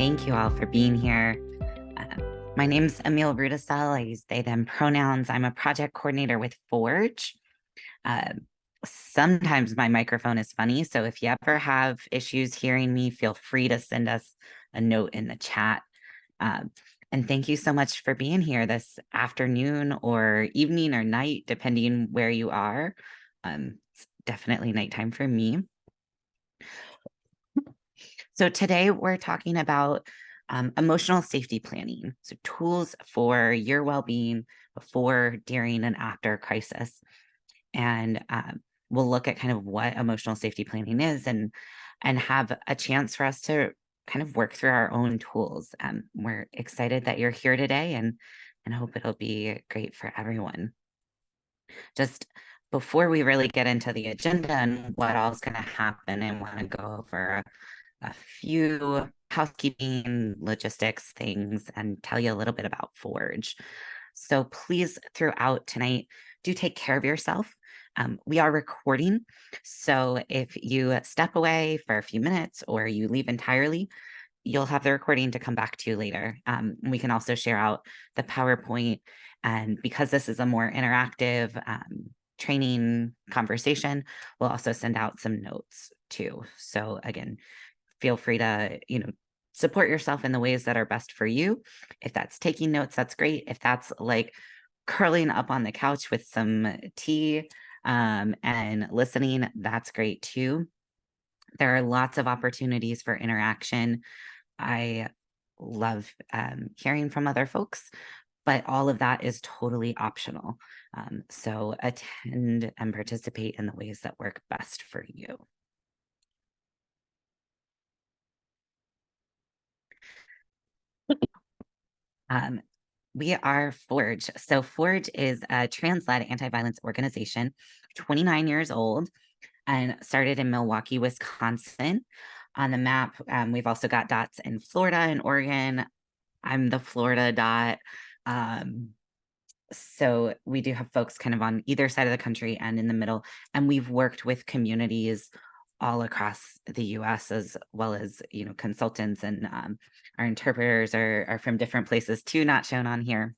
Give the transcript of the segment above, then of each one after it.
Thank you all for being here. Uh, my name's Emile Rudisell. I use they, them pronouns. I'm a project coordinator with Forge. Uh, Sometimes my microphone is funny, so if you ever have issues hearing me, feel free to send us a note in the chat. And thank you so much for being here this afternoon or evening or night, depending where you are. It's definitely nighttime for me. So today we're talking about emotional safety planning, so tools for your well-being before, during, and after crisis. And we'll look at kind of what emotional safety planning is and have a chance for us to kind of work through our own tools. We're excited that you're here today and hope it'll be great for everyone. Just before we really get into the agenda and what all's going to happen, I want to go over a few housekeeping logistics things and tell you a little bit about Forge. So please, throughout tonight, do take care of yourself. We are recording, so if you step away for a few minutes or you leave entirely, you'll have the recording to come back to later. We can also share out the PowerPoint, and because this is a more interactive training conversation, we'll also send out some notes too. So again, feel free to, support yourself in the ways that are best for you. If that's taking notes, that's great. If that's like curling up on the couch with some tea and listening, that's great too. There are lots of opportunities for interaction. I love hearing from other folks, but all of that is totally optional. So attend and participate in the ways that work best for you. We are Forge. So Forge is a trans-led anti-violence organization, 29 years old, and started in Milwaukee, Wisconsin. On the map, we've also got dots in Florida and Oregon. I'm the Florida dot. So we do have folks kind of on either side of the country and in the middle. And we've worked with communities all across the US, as well as, consultants, and our interpreters are from different places too, not shown on here.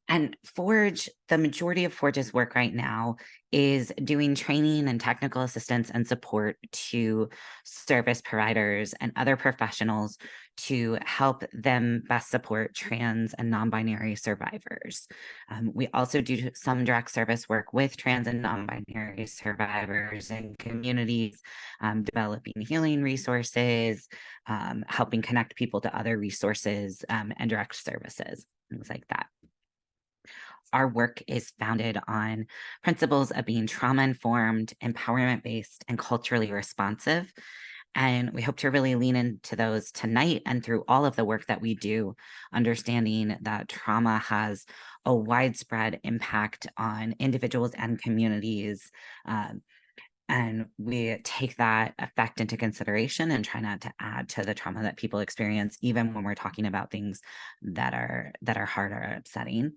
And Forge, the majority of Forge's work right now is doing training and technical assistance and support to service providers and other professionals to help them best support trans and non-binary survivors. We also do some direct service work with trans and non-binary survivors and communities, developing healing resources, helping connect people to other resources and direct services, things like that. Our work is founded on principles of being trauma-informed, empowerment-based, and culturally responsive. And we hope to really lean into those tonight and through all of the work that we do, understanding that trauma has a widespread impact on individuals and communities. And we take that effect into consideration and try not to add to the trauma that people experience, even when we're talking about things that are hard or upsetting.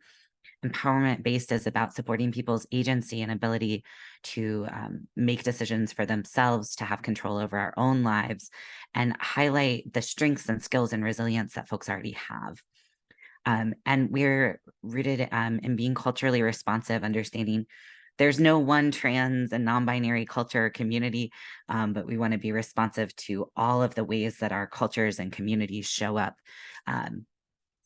Empowerment-based is about supporting people's agency and ability to make decisions for themselves, to have control over our own lives, and highlight the strengths and skills and resilience that folks already have. And we're rooted in being culturally responsive, understanding there's no one trans and non-binary culture or community, but we want to be responsive to all of the ways that our cultures and communities show up,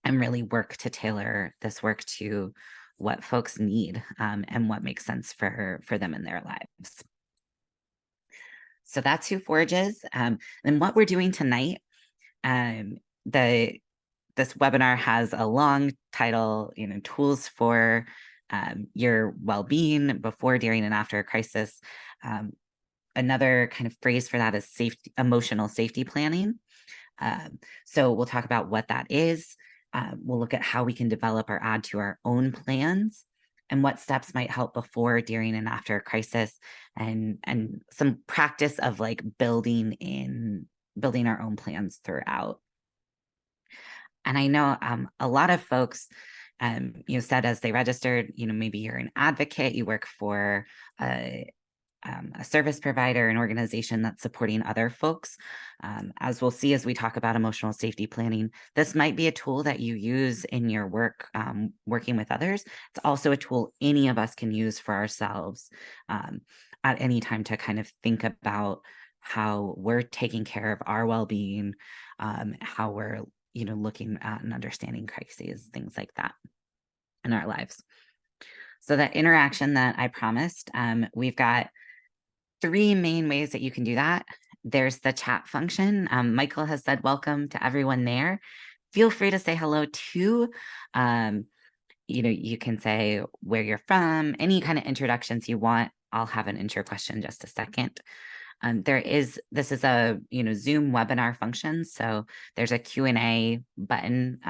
and really work to tailor this work to what folks need and what makes sense for them in their lives. So that's who Forge is. And what we're doing tonight, this webinar has a long title, tools for your well-being before, during, and after a crisis. Another kind of phrase for that is emotional safety planning. So we'll talk about what that is. We'll look at how we can develop or add to our own plans and what steps might help before, during, and after a crisis, and some practice of like building our own plans throughout. And I know a lot of folks, said as they registered, maybe you're an advocate, you work for a service provider, an organization that's supporting other folks. As we'll see as we talk about emotional safety planning, this might be a tool that you use in your work, working with others. It's also a tool any of us can use for ourselves at any time to kind of think about how we're taking care of our well-being, how we're looking at and understanding crises, things like that in our lives. So that interaction that I promised, we've got 3 main ways that you can do that. There's the chat function. Michael has said welcome to everyone there. Feel free to say hello too. You can say where you're from, any kind of introductions you want. I'll have an intro question in just a second. This is a Zoom webinar function, so there's a Q&A button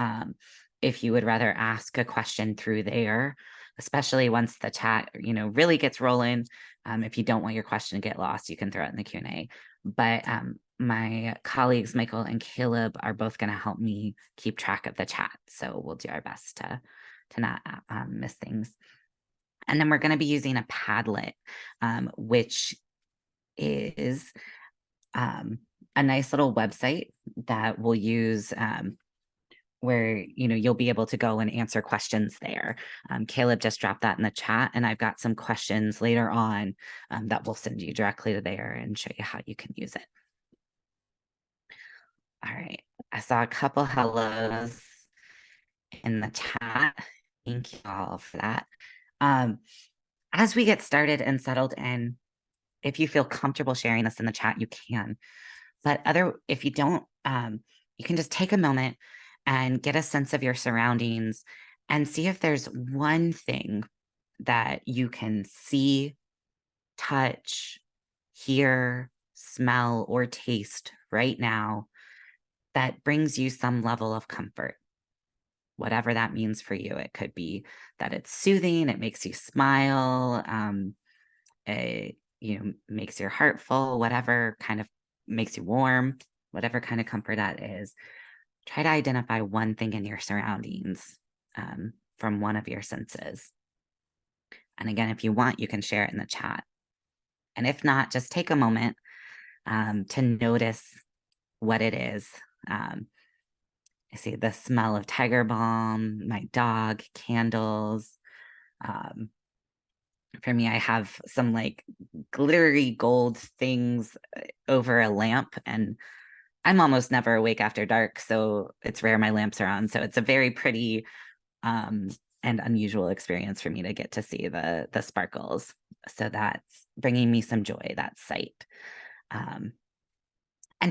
if you would rather ask a question through there, especially once the chat really gets rolling. If you don't want your question to get lost, you can throw it in the Q&A. But my colleagues Michael and Caleb are both going to help me keep track of the chat, so we'll do our best to not miss things. And then we're going to be using a Padlet, which is a nice little website that we'll use where you'll be able to go and answer questions there. Caleb just dropped that in the chat, and I've got some questions later on that we'll send you directly to there and show you how you can use it. All right, I saw a couple hellos in the chat. Thank you all for that. As we get started and settled in, if you feel comfortable sharing this in the chat, you can. But if you don't, you can just take a moment and get a sense of your surroundings and see if there's one thing that you can see, touch, hear, smell, or taste right now that brings you some level of comfort. Whatever that means for you. It could be that it's soothing, it makes you smile, it makes your heart full, whatever kind of makes you warm, whatever kind of comfort that is. Try to identify one thing in your surroundings from one of your senses. And again, if you want, you can share it in the chat. And if not, just take a moment to notice what it is. I see the smell of tiger balm, my dog, candles. For me, I have some like glittery gold things over a lamp, and I'm almost never awake after dark, so it's rare my lamps are on. So it's a very pretty and unusual experience for me to get to see the sparkles. So that's bringing me some joy, that sight. And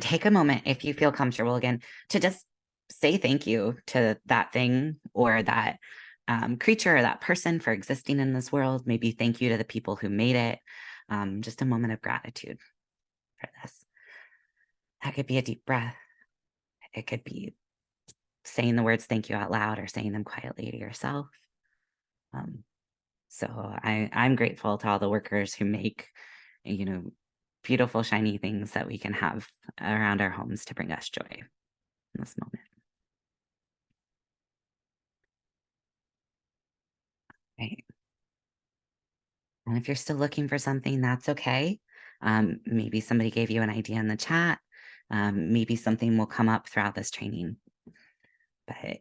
take a moment, if you feel comfortable again, to just say thank you to that thing or that creature or that person for existing in this world. Maybe thank you to the people who made it. Just a moment of gratitude for this. That could be a deep breath. It could be saying the words thank you out loud or saying them quietly to yourself. So I'm grateful to all the workers who make, beautiful, shiny things that we can have around our homes to bring us joy in this moment. Right. And if you're still looking for something, that's okay. Maybe somebody gave you an idea in the chat. Maybe something will come up throughout this training. But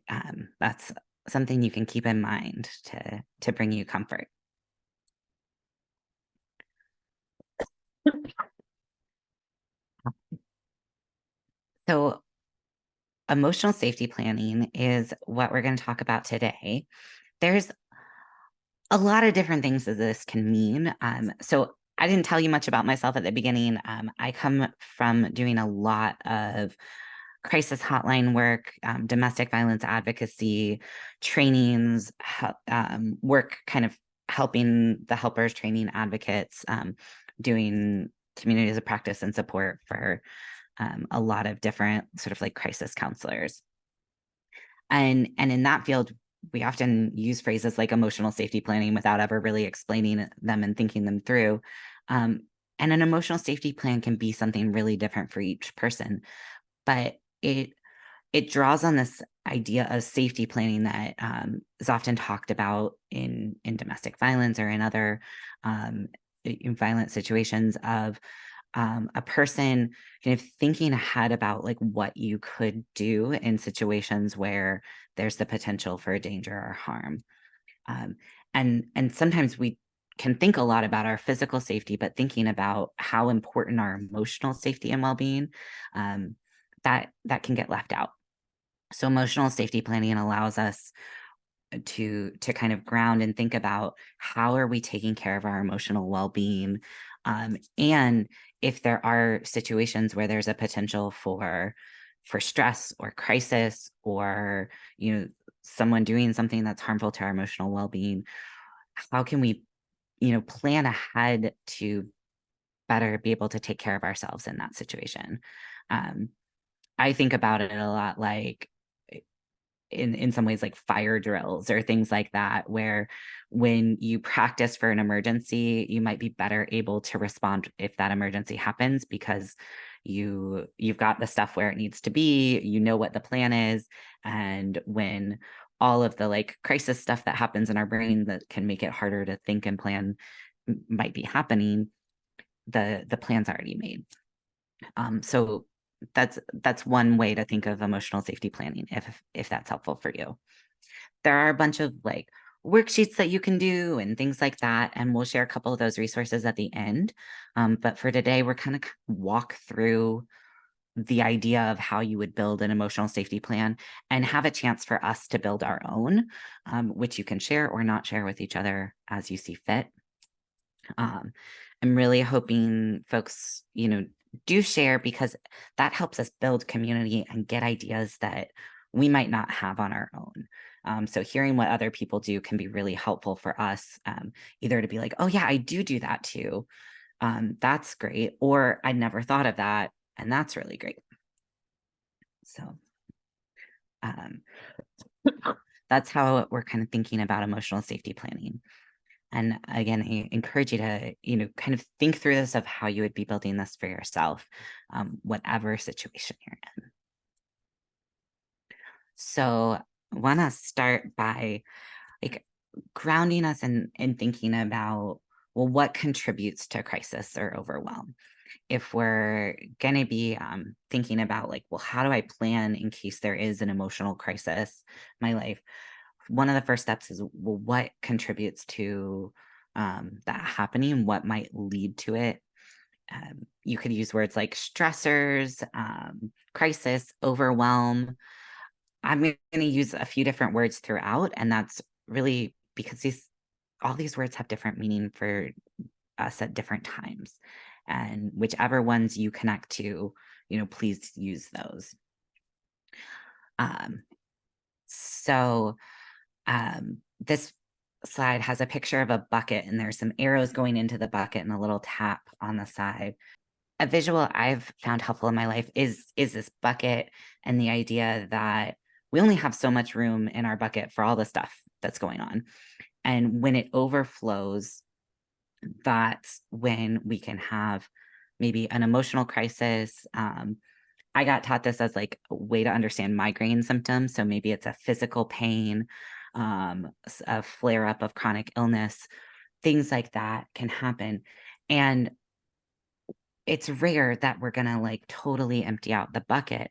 that's something you can keep in mind to bring you comfort. So emotional safety planning is what we're going to talk about today. There's a lot of different things that this can mean. So I didn't tell you much about myself at the beginning. I come from doing a lot of crisis hotline work, domestic violence advocacy, trainings, work kind of helping the helpers, training advocates, doing communities of practice and support for a lot of different sort of like crisis counselors. And in that field, we often use phrases like emotional safety planning without ever really explaining them and thinking them through. And an emotional safety plan can be something really different for each person, but it draws on this idea of safety planning that is often talked about in domestic violence or in other in violent situations of a person kind of thinking ahead about like what you could do in situations where there's the potential for danger or harm. Um, and sometimes we can think a lot about our physical safety, but thinking about how important our emotional safety and well-being, that can get left out. So emotional safety planning allows us to kind of ground and think about how are we taking care of our emotional well-being, and if there are situations where there's a potential for stress or crisis, or someone doing something that's harmful to our emotional well-being, how can we plan ahead to better be able to take care of ourselves in that situation. um, I think about it a lot like in some ways like fire drills or things like that, where when you practice for an emergency, you might be better able to respond if that emergency happens, because you've got the stuff where it needs to be, what the plan is. And when all of the like crisis stuff that happens in our brain that can make it harder to think and plan might be happening, the plan's already made. So that's one way to think of emotional safety planning, if that's helpful for you. There are a bunch of like worksheets that you can do and things like that, and we'll share a couple of those resources at the end. But for today, we're kind of walk through the idea of how you would build an emotional safety plan and have a chance for us to build our own, which you can share or not share with each other as you see fit. I'm really hoping folks, do share, because that helps us build community and get ideas that we might not have on our own. So hearing what other people do can be really helpful for us, either to be like, oh yeah, I do that too. That's great. Or I never thought of that, and that's really great. So um, that's how we're kind of thinking about emotional safety planning. And again, I encourage you to, kind of think through this of how you would be building this for yourself, whatever situation you're in. So I want to start by like grounding us in thinking about, well, what contributes to crisis or overwhelm? If we're going to be thinking about like, well, how do I plan in case there is an emotional crisis in my life? One of the first steps is, well, what contributes to that happening? What might lead to it? You could use words like stressors, crisis, overwhelm. I'm going to use a few different words throughout, and that's really because all these words have different meaning for us at different times. And whichever ones you connect to, please use those. Um, so this slide has a picture of a bucket, and there's some arrows going into the bucket and a little tap on the side. A visual I've found helpful in my life is this bucket, and the idea that we only have so much room in our bucket for all the stuff that's going on. And when it overflows, that's when we can have maybe an emotional crisis. I got taught this as like a way to understand migraine symptoms. So maybe it's a physical pain, a flare up of chronic illness, things like that can happen. And it's rare that we're going to like totally empty out the bucket,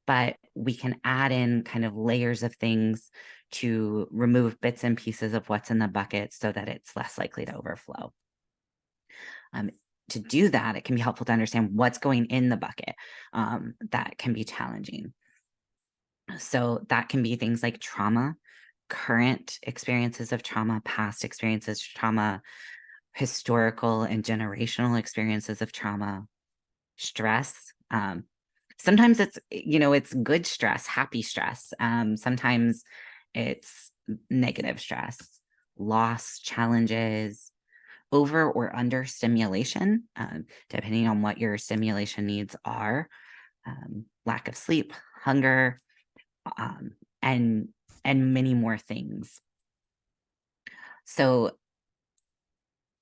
but we can add in kind of layers of things to remove bits and pieces of what's in the bucket so that it's less likely to overflow. To do that, it can be helpful to understand what's going in the bucket. That can be challenging. So that can be things like trauma, current experiences of trauma, past experiences of trauma, historical and generational experiences of trauma, stress. Sometimes it's good stress, happy stress. Sometimes it's negative stress, loss, challenges, over or under stimulation, depending on what your stimulation needs are, lack of sleep, hunger, and many more things. So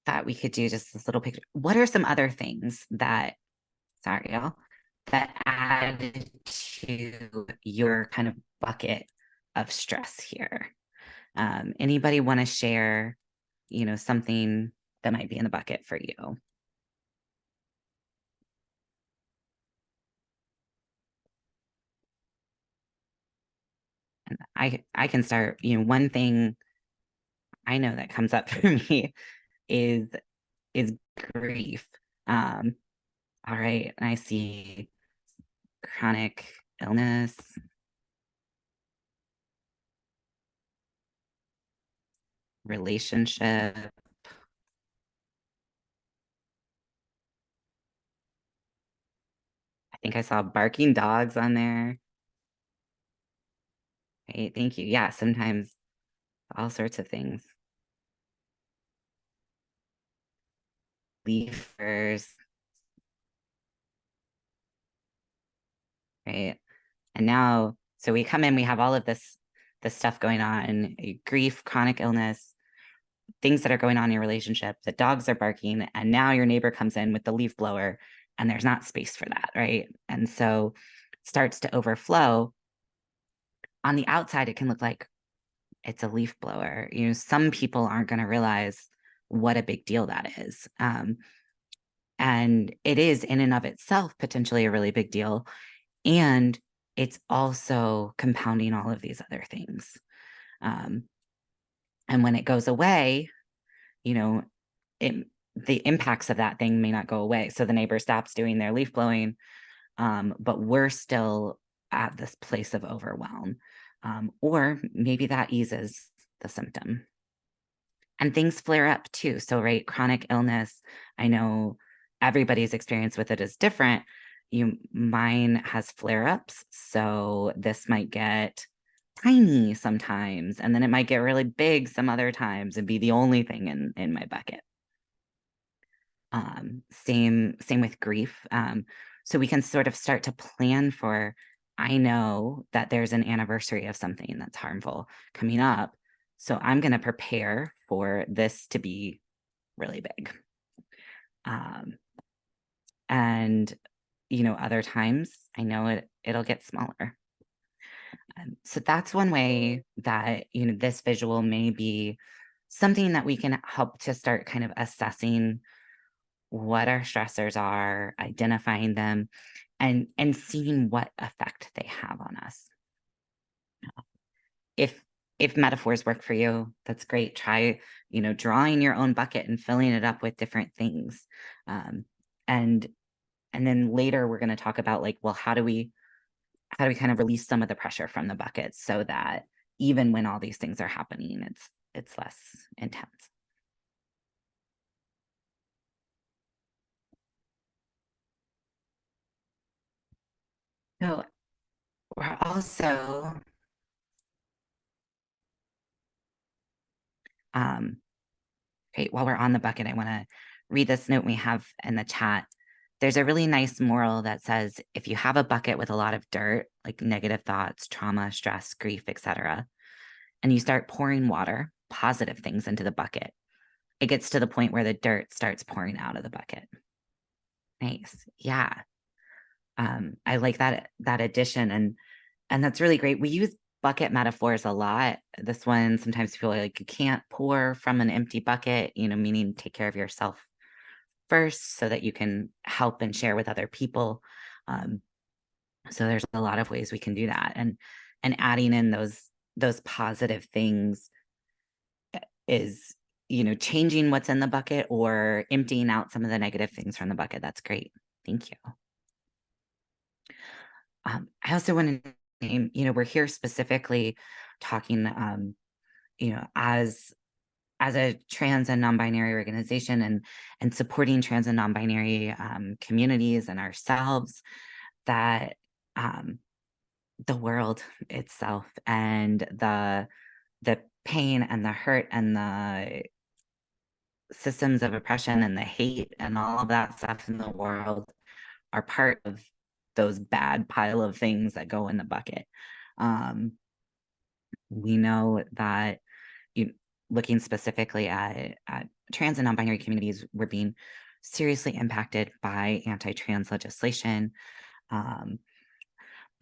that we could do just this little picture. What are some other things that, sorry, y'all, that add to your kind of bucket of stress here? Anybody want to share, something that might be in the bucket for you. And I can start, one thing I know that comes up for me is grief. Um, all right, I see chronic illness, relationship. I think I saw barking dogs on there. Right, thank you. Yeah, sometimes all sorts of things. Leafers, right? And now, so we come in, we have all of this stuff going on, grief, chronic illness, things that are going on in your relationship. The dogs are barking, and now your neighbor comes in with the leaf blower, and there's not space for that, right? And so it starts to overflow. On the outside, it can look like it's a leaf blower. Some people aren't going to realize what a big deal that is. And it is in and of itself potentially a really big deal. And it's also compounding all of these other things. And when it goes away, the impacts of that thing may not go away. So the neighbor stops doing their leaf blowing, but we're still at this place of overwhelm. Or maybe that eases the symptom. And things flare up too. So, right, chronic illness, I know everybody's experience with it is different. Mine has flare ups. So this might get tiny sometimes, and then it might get really big some other times and be the only thing in my bucket. Same with grief. So we can sort of start to plan for, I know that there's an anniversary of something that's harmful coming up. So I'm going to prepare for this to be really big. And, other times I know it'll get smaller. So that's one way that, this visual may be something that we can help to start kind of assessing what our stressors are, identifying them, and seeing what effect they have on us. If metaphors work for you, that's great. Try, drawing your own bucket and filling it up with different things. And then later we're going to talk about, like, well, how do we kind of release some of the pressure from the bucket so that even when all these things are happening, it's less intense. So we're also okay, while we're on the bucket, I want to read this note we have in the chat. There's a really nice moral that says, if you have a bucket with a lot of dirt, like negative thoughts, trauma, stress, grief, etc., and you start pouring water, positive things into the bucket, it gets to the point where the dirt starts pouring out of the bucket. Nice. Yeah. I like that addition, and that's really great. We use bucket metaphors a lot. This one, sometimes people are like, you can't pour from an empty bucket, meaning take care of yourself first so that you can help and share with other people. So there's a lot of ways we can do that, and adding in those positive things is, changing what's in the bucket or emptying out some of the negative things from the bucket. That's great. Thank you. I also want to name, we're here specifically talking, as a trans and non-binary organization, and supporting trans and non-binary communities and ourselves, that the world itself and the pain and the hurt and the systems of oppression and the hate and all of that stuff in the world are part of those bad pile of things that go in the bucket. We know that, looking specifically at trans and non-binary communities, we're being seriously impacted by anti-trans legislation,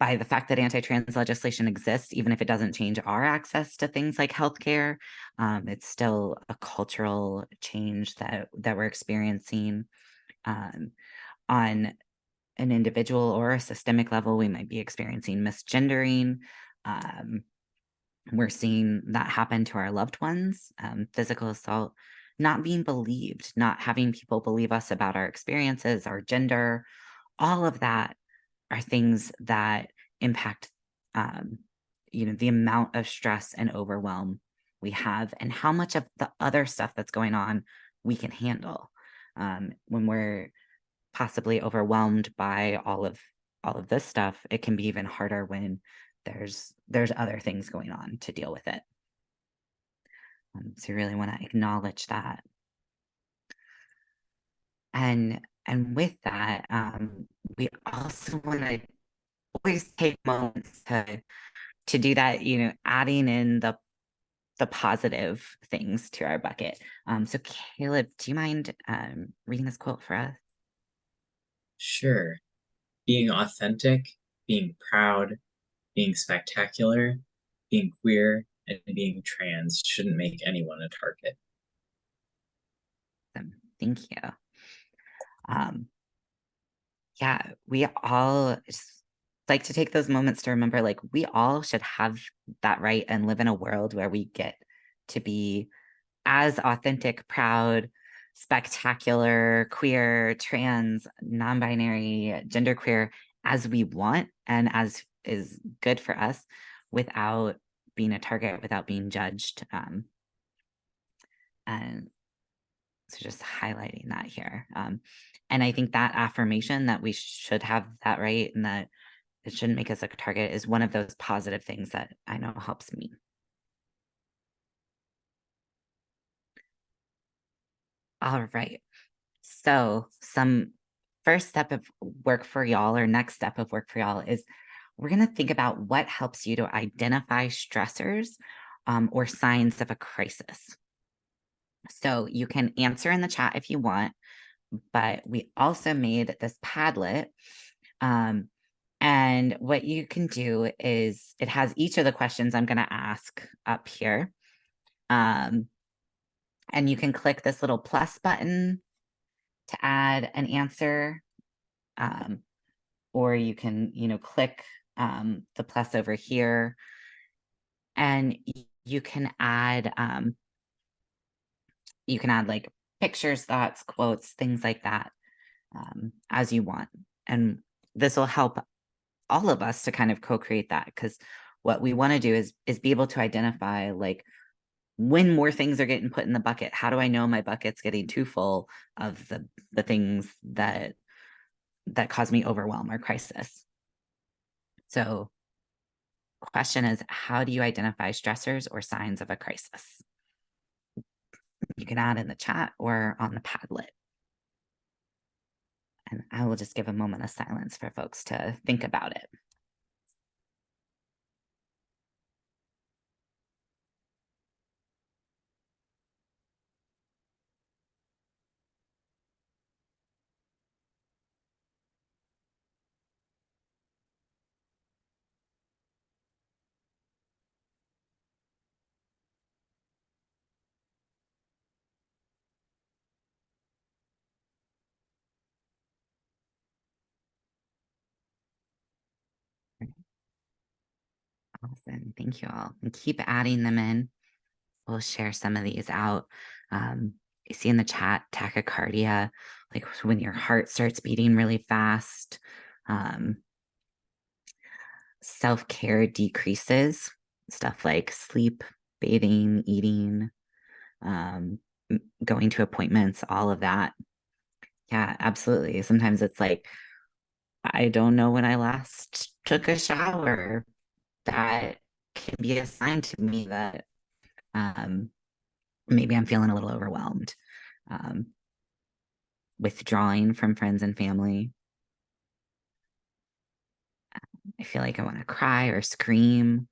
by the fact that anti-trans legislation exists, even if it doesn't change our access to things like healthcare, it's still a cultural change that we're experiencing. On an individual or a systemic level, we might be experiencing misgendering. We're seeing that happen to our loved ones, physical assault, not being believed, not having people believe us about our experiences, our gender, all of that are things that impact, the amount of stress and overwhelm we have and how much of the other stuff that's going on we can handle. When we're possibly overwhelmed by all of this stuff, it can be even harder when there's other things going on to deal with it. So you really want to acknowledge that. And with that, we also want to always take moments to do that, adding in the positive things to our bucket. So Caleb, do you mind reading this quote for us? Sure. Being authentic, being proud, being spectacular, being queer, and being trans shouldn't make anyone a target. Thank you. Yeah, we all just like to take those moments to remember, like, we all should have that right and live in a world where we get to be as authentic, proud, spectacular, queer, trans, non-binary, genderqueer as we want and as is good for us without being a target, without being judged. And so just highlighting that here. And I think that affirmation that we should have that right and that it shouldn't make us a target is one of those positive things that I know helps me. All right. So some first step of work for y'all, or next step of work for y'all, is we're going to think about what helps you to identify stressors or signs of a crisis. So you can answer in the chat if you want, but we also made this Padlet. And what you can do is it has each of the questions I'm going to ask up here. And you can click this little plus button to add an answer. Or you can, click the plus over here and you can add like pictures, thoughts, quotes, things like that as you want. And this will help all of us to kind of co-create that, because what we want to do is be able to identify, like, when more things are getting put in the bucket. How do I know my bucket's getting too full of the things that cause me overwhelm or crisis? So question is, how do you identify stressors or signs of a crisis? You can add in the chat or on the Padlet. And I will just give a moment of silence for folks to think about it. Awesome. Thank you all. And keep adding them in. We'll share some of these out. You see in the chat, tachycardia, like when your heart starts beating really fast. Self-care decreases, stuff like sleep, bathing, eating, going to appointments, all of that. Yeah, absolutely. Sometimes it's like, I don't know when I last took a shower. That can be a sign to me that maybe I'm feeling a little overwhelmed. Withdrawing from friends and family. I feel like I want to cry or scream.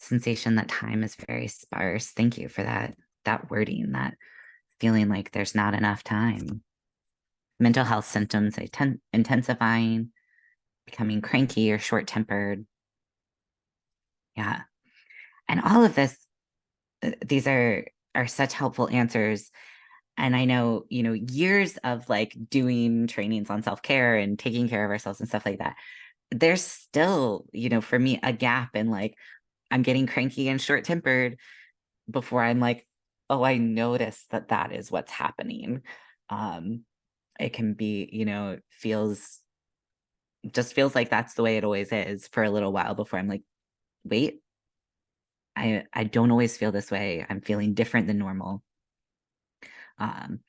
Sensation that time is very sparse. Thank you for that wording, that feeling like there's not enough time. Mental health symptoms intensifying. becoming cranky or short-tempered. Yeah. And all of this, these are such helpful answers. And I know, years of like doing trainings on self-care and taking care of ourselves and stuff like that. There's still, for me, a gap in like I'm getting cranky and short-tempered before I'm like, oh, I notice that that is what's happening. It can be, feels like that's the way it always is for a little while before I'm like, wait, I don't always feel this way. I'm feeling different than normal. Um,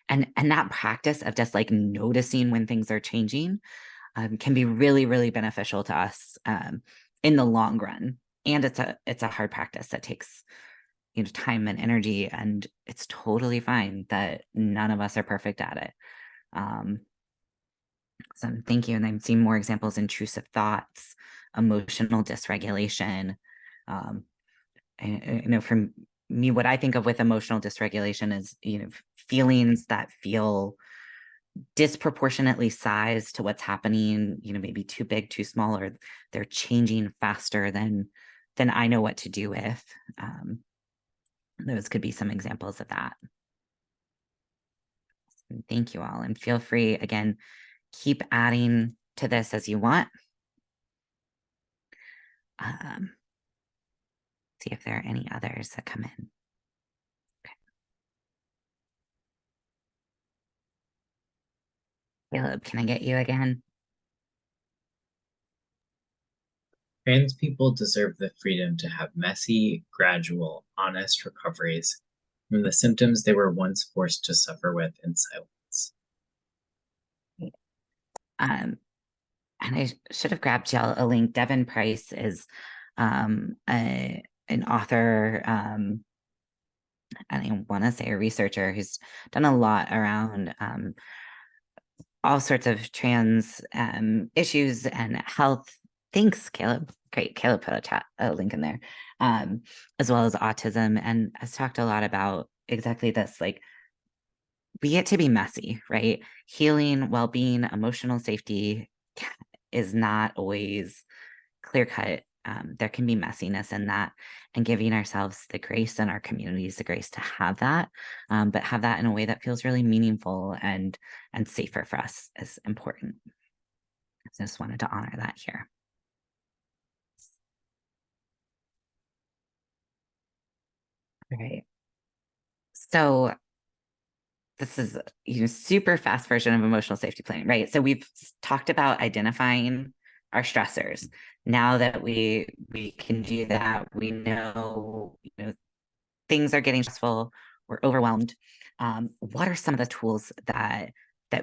and that practice of just like noticing when things are changing can be really, really beneficial to us in the long run. And it's a hard practice that takes time and energy, and it's totally fine that none of us are perfect at it. Um, so thank you. And I'm seeing more examples: intrusive thoughts, emotional dysregulation. Um, for me, what I think of with emotional dysregulation is, feelings that feel disproportionately sized to what's happening, maybe too big, too small, or they're changing faster than I know what to do with. Those could be some examples of that. Thank you all. And feel free, again, keep adding to this as you want. See if there are any others that come in. Okay. Caleb, can I get you again? Trans people deserve the freedom to have messy, gradual, honest recoveries from the symptoms they were once forced to suffer with in silence. Um, and I should have grabbed y'all a link. Devin Price is an author, and I want to say a researcher who's done a lot around all sorts of trans issues and health. Thanks, Caleb. Great. Caleb put a link in there, as well as autism, and has talked a lot about exactly this. Like, we get to be messy, right? Healing, well-being, emotional safety is not always clear cut. There can be messiness in that, and giving ourselves the grace and our communities the grace to have that, but have that in a way that feels really meaningful and safer for us is important. So just wanted to honor that here. All right. So this is super fast version of emotional safety planning, right? So we've talked about identifying our stressors. Now that we can do that, we know things are getting stressful, we're overwhelmed. What are some of the tools that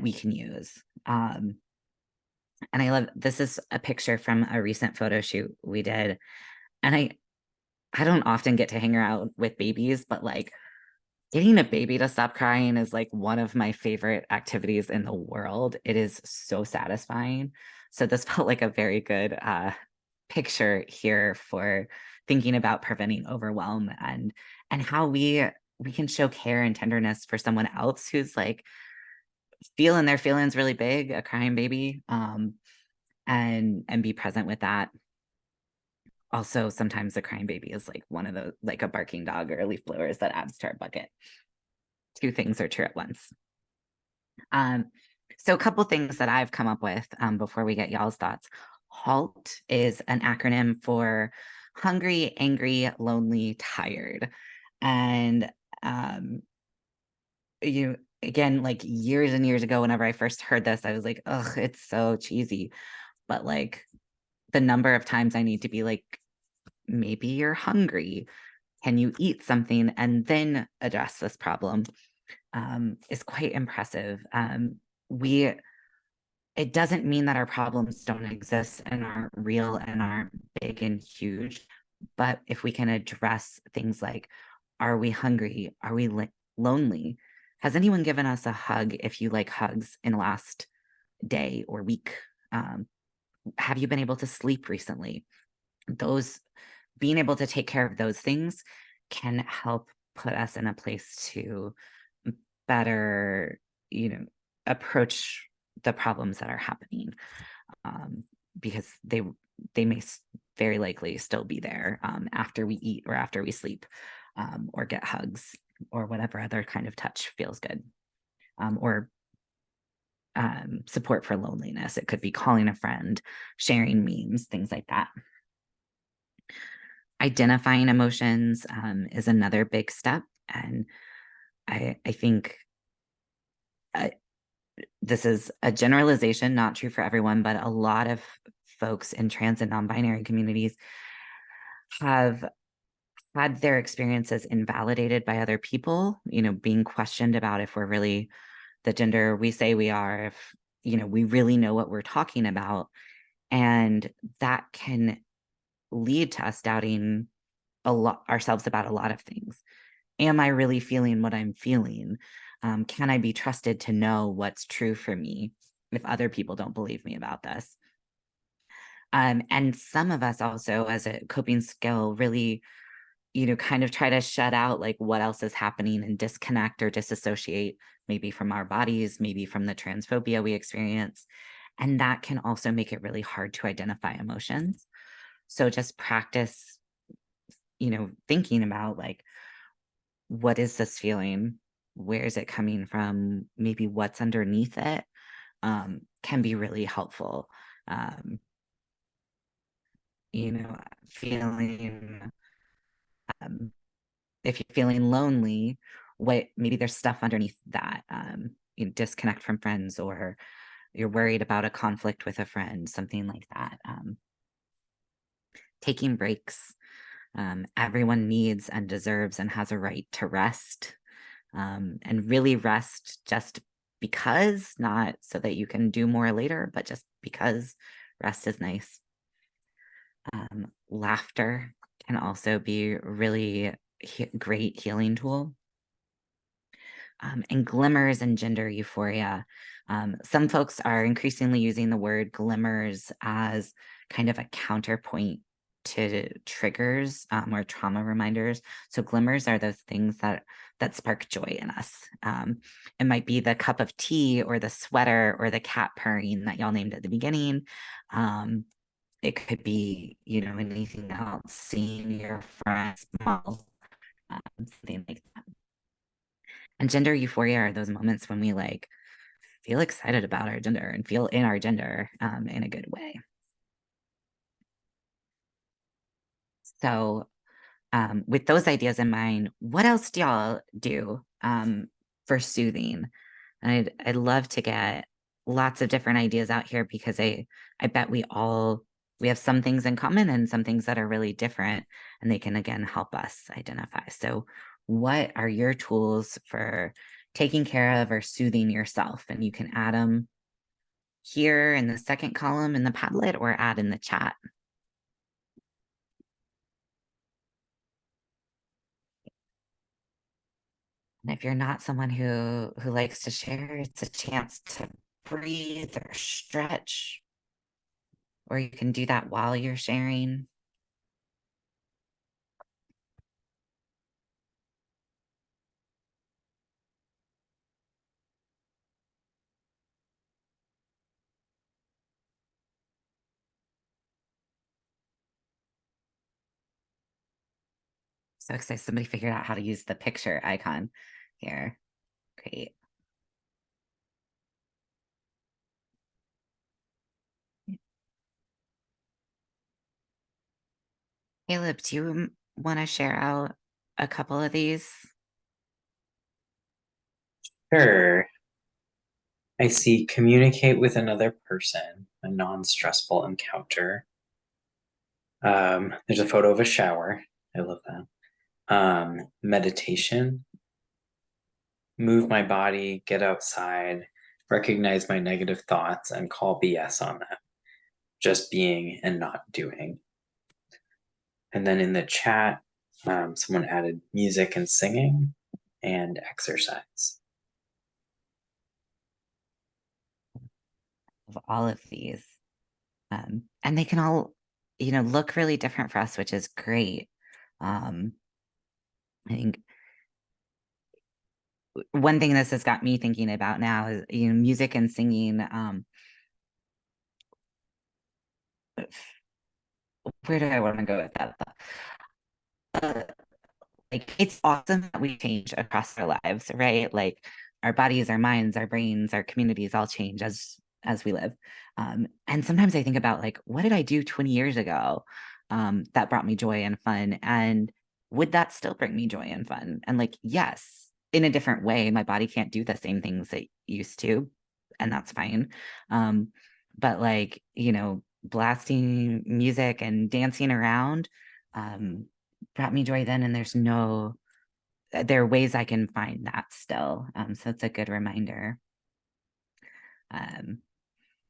we can use? And I love, this is a picture from a recent photo shoot we did. And I don't often get to hang out with babies, but like getting a baby to stop crying is like one of my favorite activities in the world. It is so satisfying. So this felt like a very good picture here for thinking about preventing overwhelm and how we can show care and tenderness for someone else who's like feeling their feelings really big, a crying baby, and be present with that. Also, sometimes a crying baby is like one of the, like a barking dog or a leaf blowers that adds to our bucket. Two things are true at once. So a couple things that I've come up with before we get y'all's thoughts. HALT is an acronym for hungry, angry, lonely, tired. And you again, like years and years ago, whenever I first heard this, I was like, ugh, it's so cheesy. But like the number of times I need to be like, maybe you're hungry. Can you eat something and then address this problem? Is quite impressive. It doesn't mean that our problems don't exist and aren't real and aren't big and huge, but if we can address things like, are we hungry? Are we lonely? Has anyone given us a hug if you like hugs in the last day or week? Have you been able to sleep recently? Those, being able to take care of those things can help put us in a place to better, approach the problems that are happening. because they may very likely still be there after we eat or after we sleep, or get hugs or whatever other kind of touch feels good, or support for loneliness. It could be calling a friend, sharing memes, things like that. Identifying emotions is another big step. And I think this is a generalization, not true for everyone, but a lot of folks in trans and non-binary communities have had their experiences invalidated by other people, being questioned about if we're really the gender we say we are, if, we really know what we're talking about. And that can lead to us doubting ourselves about a lot of things. Am I really feeling what I'm feeling? Can I be trusted to know what's true for me if other people don't believe me about this? And some of us also, as a coping skill, really, kind of try to shut out like what else is happening and disconnect or disassociate, maybe from our bodies, maybe from the transphobia we experience. And that can also make it really hard to identify emotions. So just practice, thinking about like, what is this feeling? Where is it coming from? Maybe what's underneath it, can be really helpful. Um, feeling, um, if you're feeling lonely, maybe there's stuff underneath that, disconnect from friends, or you're worried about a conflict with a friend, something like that. Taking breaks. Everyone needs and deserves and has a right to rest, and really rest just because, not so that you can do more later, but just because rest is nice. Laughter can also be really great healing tool. And glimmers and gender euphoria. Some folks are increasingly using the word glimmers as kind of a counterpoint to triggers, or trauma reminders. So glimmers are those things that spark joy in us. It might be the cup of tea or the sweater or the cat purring that y'all named at the beginning. It could be, anything else, seeing your friends smile, something like that. And gender euphoria are those moments when we like feel excited about our gender and feel in our gender, in a good way. So with those ideas in mind, what else do y'all do for soothing? And I'd love to get lots of different ideas out here, because I bet we have some things in common and some things that are really different, and they can again help us identify. So what are your tools for taking care of or soothing yourself? And you can add them here in the second column in the Padlet, or add in the chat. And if you're not someone who likes to share, it's a chance to breathe or stretch, or you can do that while you're sharing. So excited somebody figured out how to use the picture icon here. Great. Caleb, do you want to share out a couple of these? Sure. I see communicate with another person, a non-stressful encounter. There's a photo of a shower. I love that. Meditation, move my body, get outside, recognize my negative thoughts, and call BS on them. Just being and not doing. And then in the chat, someone added music and singing and exercise. Of all of these. And they can all, look really different for us, which is great. I think one thing this has got me thinking about now is, music and singing. where do I want to go with that? Uh, like it's awesome that we change across our lives, right? Like our bodies, our minds, our brains, our communities all change as we live. And sometimes I think about like, what did I do 20 years ago that brought me joy and fun? And would that still bring me joy and fun? And like, yes, in a different way. My body can't do the same things it used to, and that's fine. But like, blasting music and dancing around, um, brought me joy then, and there are ways I can find that still. So it's a good reminder. Um,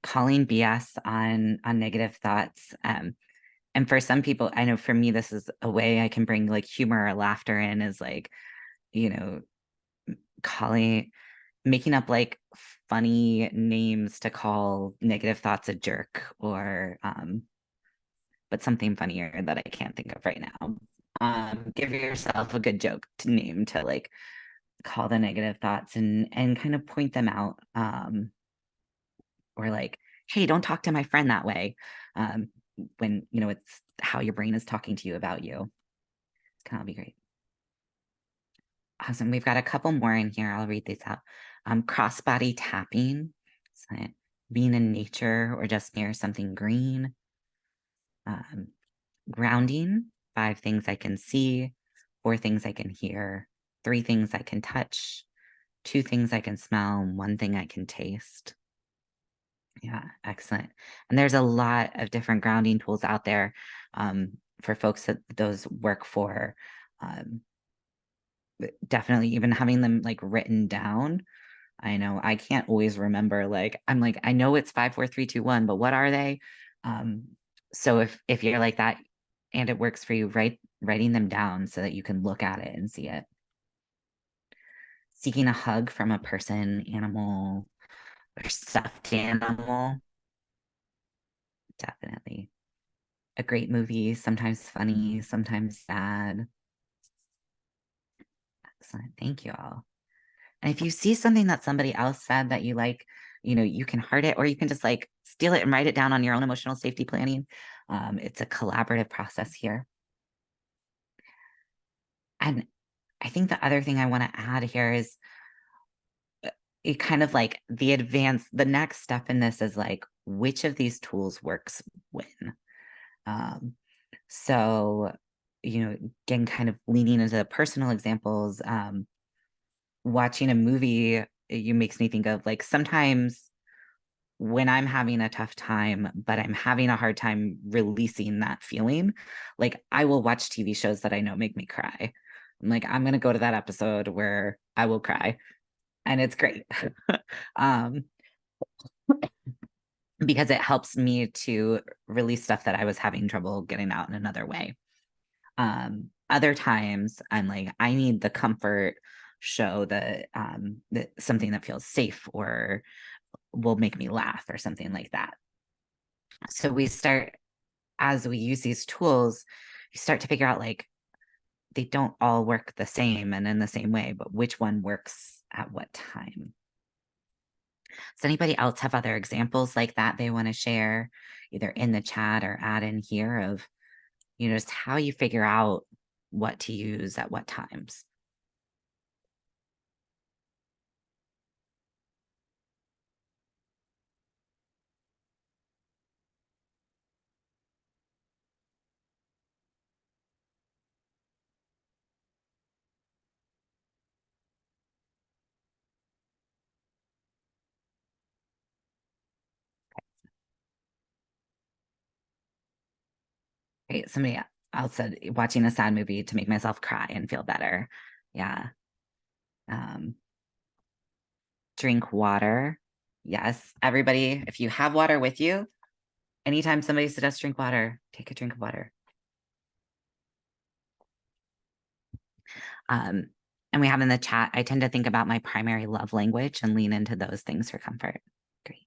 Calling BS on negative thoughts. And for some people, I know for me, this is a way I can bring like humor or laughter in, is like, you know, calling making up like funny names to call negative thoughts a jerk, or but something funnier that I can't think of right now. Give yourself a good joke to name to like call the negative thoughts and kind of point them out. Or like, hey, don't talk to my friend that way. Um, when it's how your brain is talking to you about you. It's kind of be great. Awesome. We've got a couple more in here. I'll read these out. Cross-body tapping. So being in nature or just near something green. Um, Grounding. 5 things I can see, 4 things I can hear, 3 things I can touch, 2 things I can smell, and 1 thing I can taste. Yeah, excellent. And there's a lot of different grounding tools out there for folks that those work for. Um, Definitely even having them like written down. I know I can't always remember, like I'm like, I know it's 5, 4, 3, 2, 1, but what are they? Um, so if you're like that and it works for you, writing them down so that you can look at it and see it. Seeking a hug from a person, animal, or stuffed animal. Definitely. A great movie, sometimes funny, sometimes sad. Excellent. Thank you all. And if you see something that somebody else said that you like, you can heart it, or you can just like steal it and write it down on your own emotional safety planning. It's a collaborative process here. And I think the other thing I want to add here is it kind of like the next step in this is like, which of these tools works when? Um, so, again, kind of leaning into the personal examples, watching a movie, you makes me think of like sometimes when I'm having a tough time, but I'm having a hard time releasing that feeling, like I will watch TV shows that I know make me cry. I'm like, I'm gonna go to that episode where I will cry, and it's great. um, because it helps me to release stuff that I was having trouble getting out in another way. Other times I'm like, I need the comfort show that something that feels safe or will make me laugh or something like that. So as we use these tools, you start to figure out like they don't all work the same and in the same way, but which one works at what time. Does anybody else have other examples like that they want to share, either in the chat or add in here, of just how you figure out what to use at what times? Right? Somebody else said watching a sad movie to make myself cry and feel better. Yeah. Um, Drink water. Yes. Everybody, if you have water with you, anytime somebody suggests drink water, take a drink of water. Um, and we have in the chat, I tend to think about my primary love language and lean into those things for comfort. Great.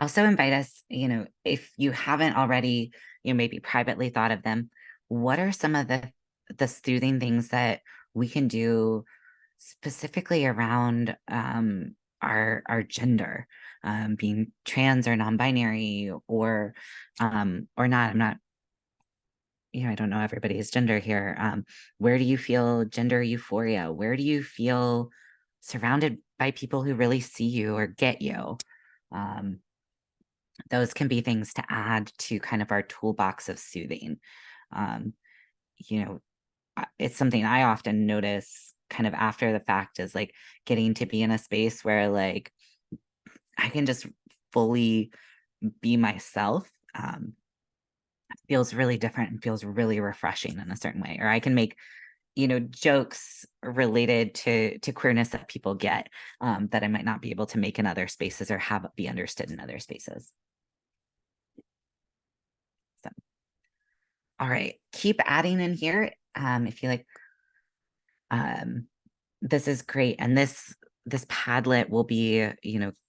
Also invite us, if you haven't already, maybe privately thought of them, what are some of the soothing things that we can do specifically around our gender, being trans or non-binary or not. I'm not, I don't know everybody's gender here. Where do you feel gender euphoria? Where do you feel surrounded by people who really see you or get you? Um, those can be things to add to kind of our toolbox of soothing. Um, you know, it's something I often notice kind of after the fact is like getting to be in a space where like I can just fully be myself. Feels really different and feels really refreshing in a certain way. Or I can make, jokes related to queerness that people get, that I might not be able to make in other spaces or have be understood in other spaces. So, all right, keep adding in here. If you like, um, this is great. And this Padlet will be,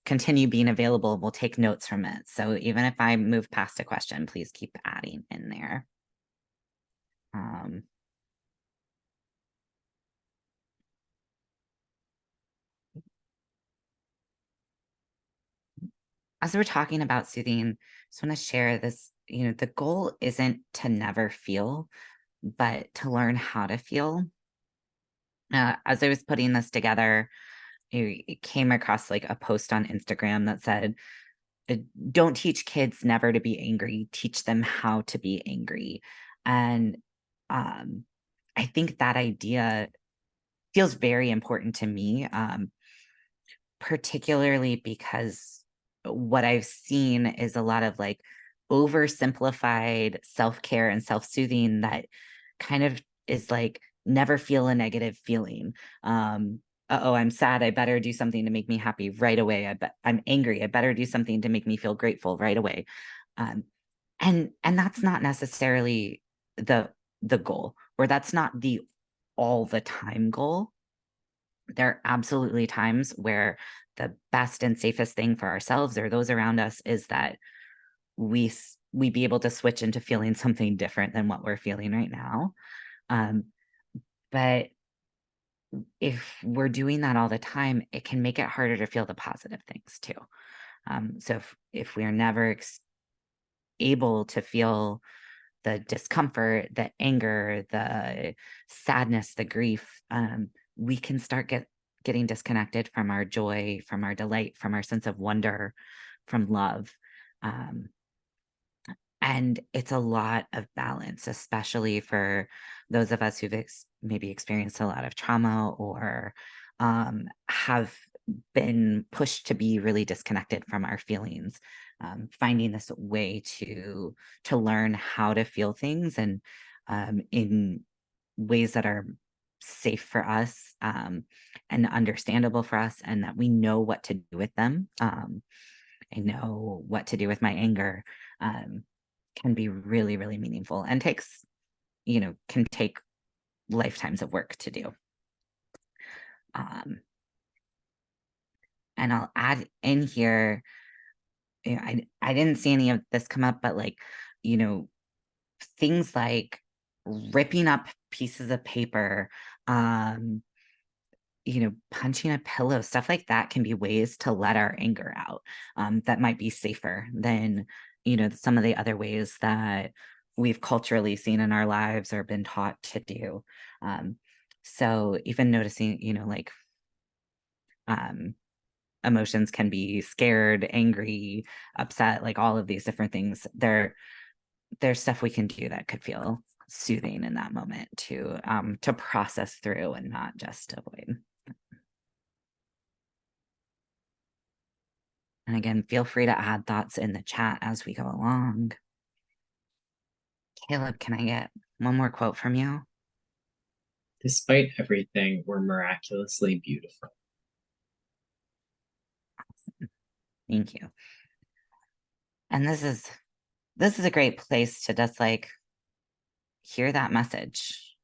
continue being available. We'll take notes from it. So even if I move past a question, please keep adding in there. As we're talking about soothing, I just want to share this, the goal isn't to never feel, but to learn how to feel. As I was putting this together, it came across like a post on Instagram that said, don't teach kids never to be angry, teach them how to be angry. And I think that idea feels very important to me, particularly because what I've seen is a lot of like oversimplified self-care and self-soothing that kind of is like never feel a negative feeling. Oh, I'm sad. I better do something to make me happy right away. I'm angry. I better do something to make me feel grateful right away. Um, and that's not necessarily the goal, or that's not the all the time goal. There are absolutely times where the best and safest thing for ourselves or those around us is that we be able to switch into feeling something different than what we're feeling right now. Um, but if we're doing that all the time, it can make it harder to feel the positive things too. So if we're never able to feel the discomfort, the anger, the sadness, the grief, we can start getting disconnected from our joy, from our delight, from our sense of wonder, from love. Um, and it's a lot of balance, especially for those of us who've maybe experienced a lot of trauma or have been pushed to be really disconnected from our feelings. Finding this way to learn how to feel things and in ways that are safe for us, and understandable for us, and that we know what to do with them. I know what to do with my anger. Can be really, really meaningful and can take lifetimes of work to do. And I'll add in here, I didn't see any of this come up, but like, you know, things like ripping up pieces of paper, punching a pillow, stuff like that can be ways to let our anger out, that might be safer than, some of the other ways that we've culturally seen in our lives or been taught to do. So even noticing, um, emotions can be scared, angry, upset, like all of these different things. There's stuff we can do that could feel soothing in that moment to process through and not just avoid. And again, feel free to add thoughts in the chat as we go along. Caleb, can I get one more quote from you? Despite everything, we're miraculously beautiful. Awesome. Thank you. And this is a great place to just like hear that message.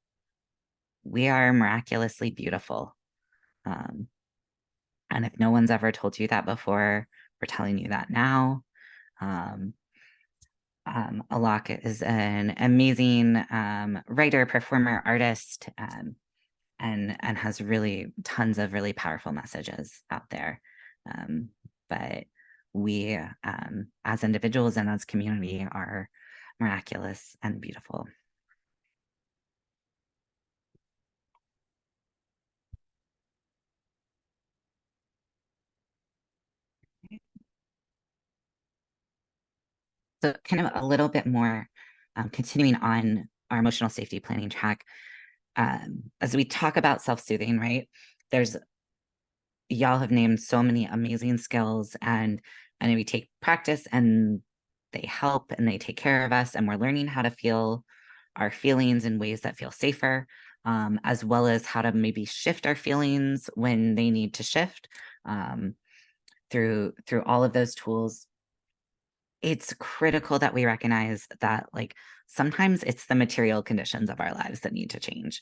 We are miraculously beautiful. And if no one's ever told you that before, we're telling you that now. Alok is an amazing writer, performer, artist, and has really tons of really powerful messages out there. But we, as individuals and as community, are miraculous and beautiful. So kind of a little bit more, continuing on our emotional safety planning track, as we talk about self-soothing, right? Y'all have named so many amazing skills, and we take practice and they help and they take care of us, and we're learning how to feel our feelings in ways that feel safer, as well as how to maybe shift our feelings when they need to shift, through all of those tools. It's critical that we recognize that, like, sometimes it's the material conditions of our lives that need to change.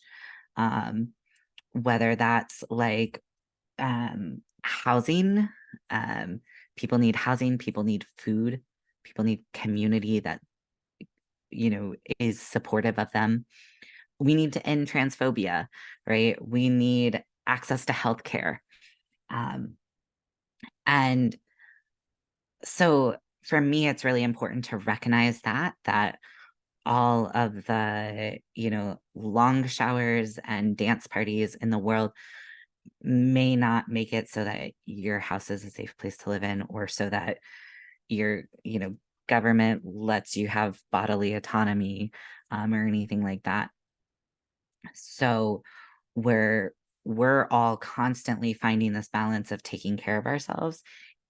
Whether that's like housing, people need housing, people need food, people need community that, is supportive of them. We need to end transphobia, right? We need access to healthcare. And so for me, it's really important to recognize that all of the, long showers and dance parties in the world may not make it so that your house is a safe place to live in, or so that your, government lets you have bodily autonomy, or anything like that. So we're all constantly finding this balance of taking care of ourselves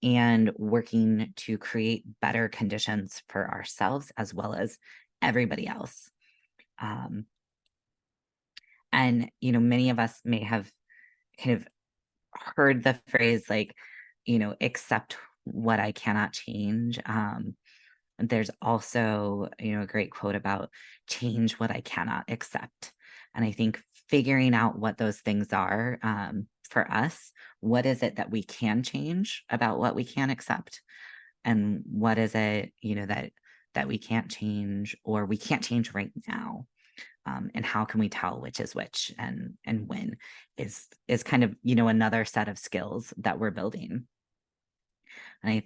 and working to create better conditions for ourselves as well as everybody else. And many of us may have kind of heard the phrase, like, accept what I cannot change. There's also, a great quote about change what I cannot accept. And I think figuring out what those things are, for us, what is it that we can change about what we can't accept? And what is it, that we can't change, or we can't change right now? And how can we tell which is which, and when is kind of, another set of skills that we're building. And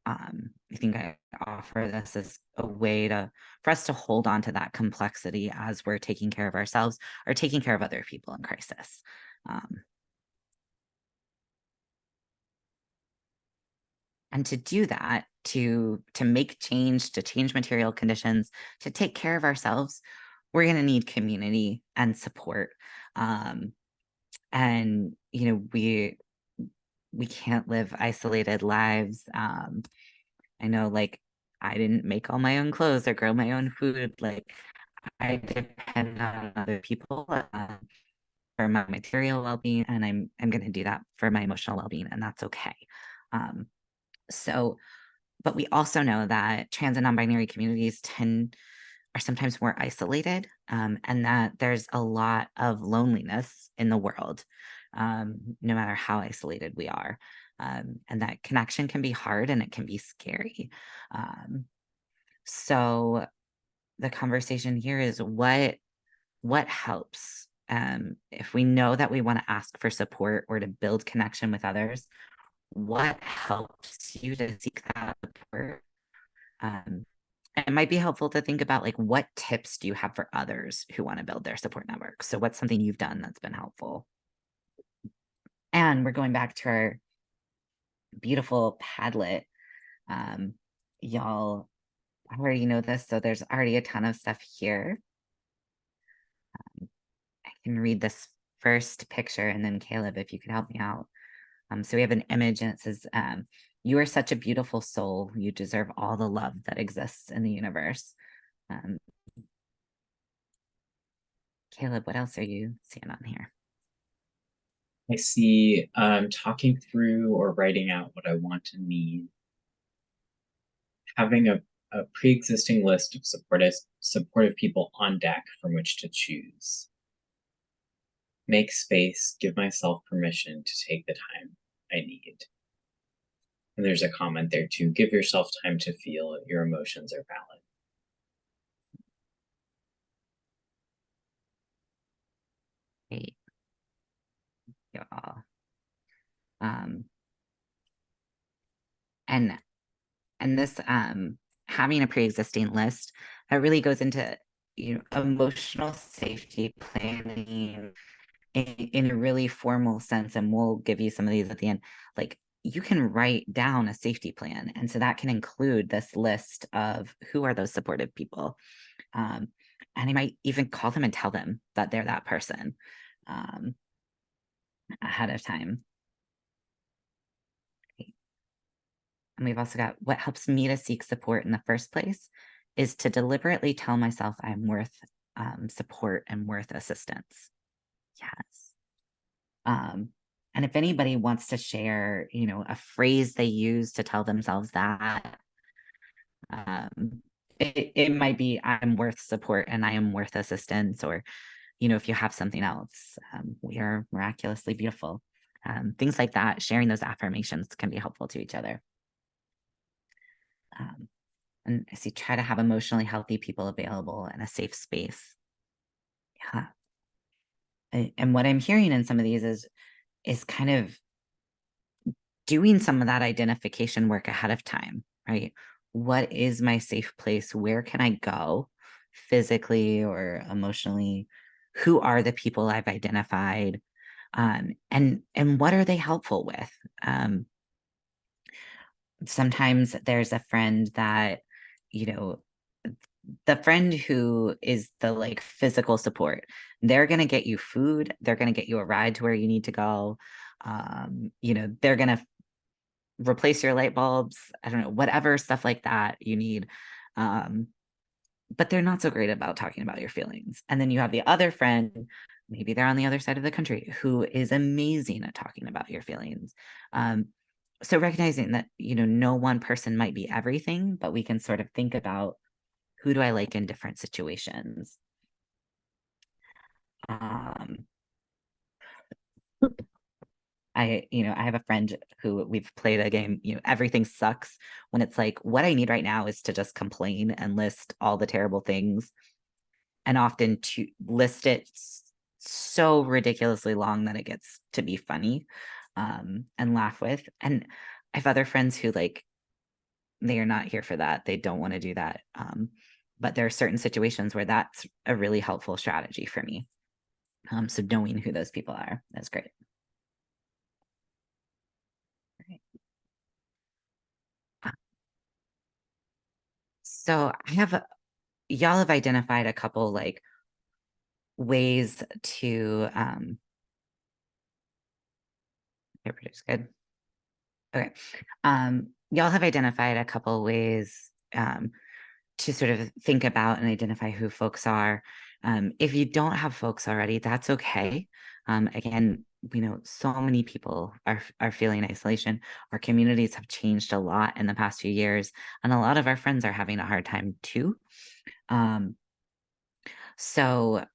I think I offer this as a way for us to hold on to that complexity as we're taking care of ourselves or taking care of other people in crisis. And to do that, to make change, to change material conditions, to take care of ourselves, we're going to need community and support. And we can't live isolated lives. I know, like, I didn't make all my own clothes or grow my own food. Like, I depend on other people, for my material well-being, and I'm going to do that for my emotional well-being, and that's okay. So, but we also know that trans and non-binary communities are sometimes more isolated, and that there's a lot of loneliness in the world, no matter how isolated we are. And that connection can be hard and it can be scary. So the conversation here is what helps. If we know that we want to ask for support or to build connection with others, what helps you to seek that support? It might be helpful to think about, like, what tips do you have for others who want to build their support network? So what's something you've done that's been helpful? And we're going back to our beautiful Padlet. Y'all already know this, so there's already a ton of stuff here. I can read this first picture, and then Caleb, if you could help me out. So we have an image and it says, you are such a beautiful soul. You deserve all the love that exists in the universe. Caleb, what else are you seeing on here? I see talking through or writing out what I want and need. Having a pre-existing list of supportive people on deck from which to choose. Make space, give myself permission to take the time I need. And there's a comment there too, give yourself time to feel, your emotions are valid. Great. Y'all. And this having a pre-existing list that really goes into emotional safety planning in a really formal sense, and we'll give you some of these at the end. Like, you can write down a safety plan, and so that can include this list of who are those supportive people, and I might even call them and tell them that they're that person ahead of time. And we've also got what helps me to seek support in the first place is to deliberately tell myself I'm worth support and worth assistance. Yes. And if anybody wants to share, a phrase they use to tell themselves that, it might be I'm worth support and I am worth assistance, or, if you have something else, we are miraculously beautiful. Things like that, sharing those affirmations can be helpful to each other. And I see, try to have emotionally healthy people available in a safe space. Yeah. And what I'm hearing in some of these is kind of doing some of that identification work ahead of time, right? What is my safe place? Where can I go physically or emotionally? Who are the people I've identified? And what are they helpful with? Sometimes there's a friend that, the friend who is the like physical support, they're going to get you food. They're going to get you a ride to where you need to go. They're going to replace your light bulbs. I don't know, whatever stuff like that you need. But they're not so great about talking about your feelings. And then you have the other friend, maybe they're on the other side of the country, who is amazing at talking about your feelings. So recognizing that, no one person might be everything, but we can sort of think about, who do I like in different situations? I have a friend who we've played a game, everything sucks, when it's like, what I need right now is to just complain and list all the terrible things, and often to list it so ridiculously long that it gets to be funny, and laugh with. And I have other friends who, like, they are not here for that. They don't want to do that. But there are certain situations where that's a really helpful strategy for me. So knowing who those people are, that's great. So y'all have identified a couple like ways to produce good. Okay. Y'all have identified a couple ways to sort of think about and identify who folks are. If you don't have folks already, that's okay. Again, we know so many people are feeling isolation. Our communities have changed a lot in the past few years, and a lot of our friends are having a hard time too. So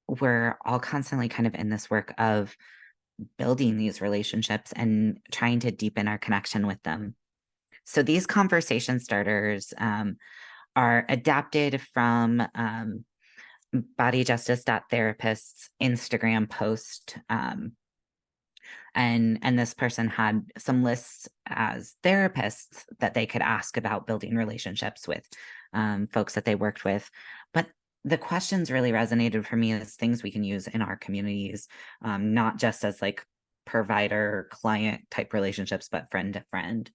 we're all constantly kind of in this work of building these relationships and trying to deepen our connection with them. So these conversation starters are adapted from Body Justice Therapist's Instagram post. And this person had some lists as therapists that they could ask about building relationships with folks that they worked with. But the questions really resonated for me as things we can use in our communities, not just as like provider client type relationships, but friend to friend.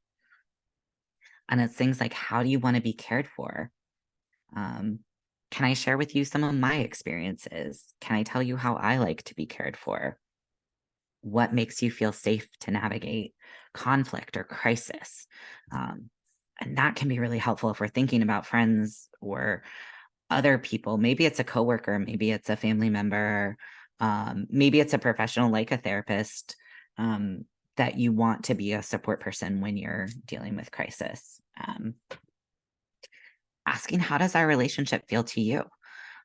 And it's things like, how do you want to be cared for? Can I share with you some of my experiences? Can I tell you how I like to be cared for? What makes you feel safe to navigate conflict or crisis? And that can be really helpful if we're thinking about friends or other people. Maybe it's a coworker, maybe it's a family member, maybe it's a professional like a therapist, that you want to be a support person when you're dealing with crisis. Asking, how does our relationship feel to you?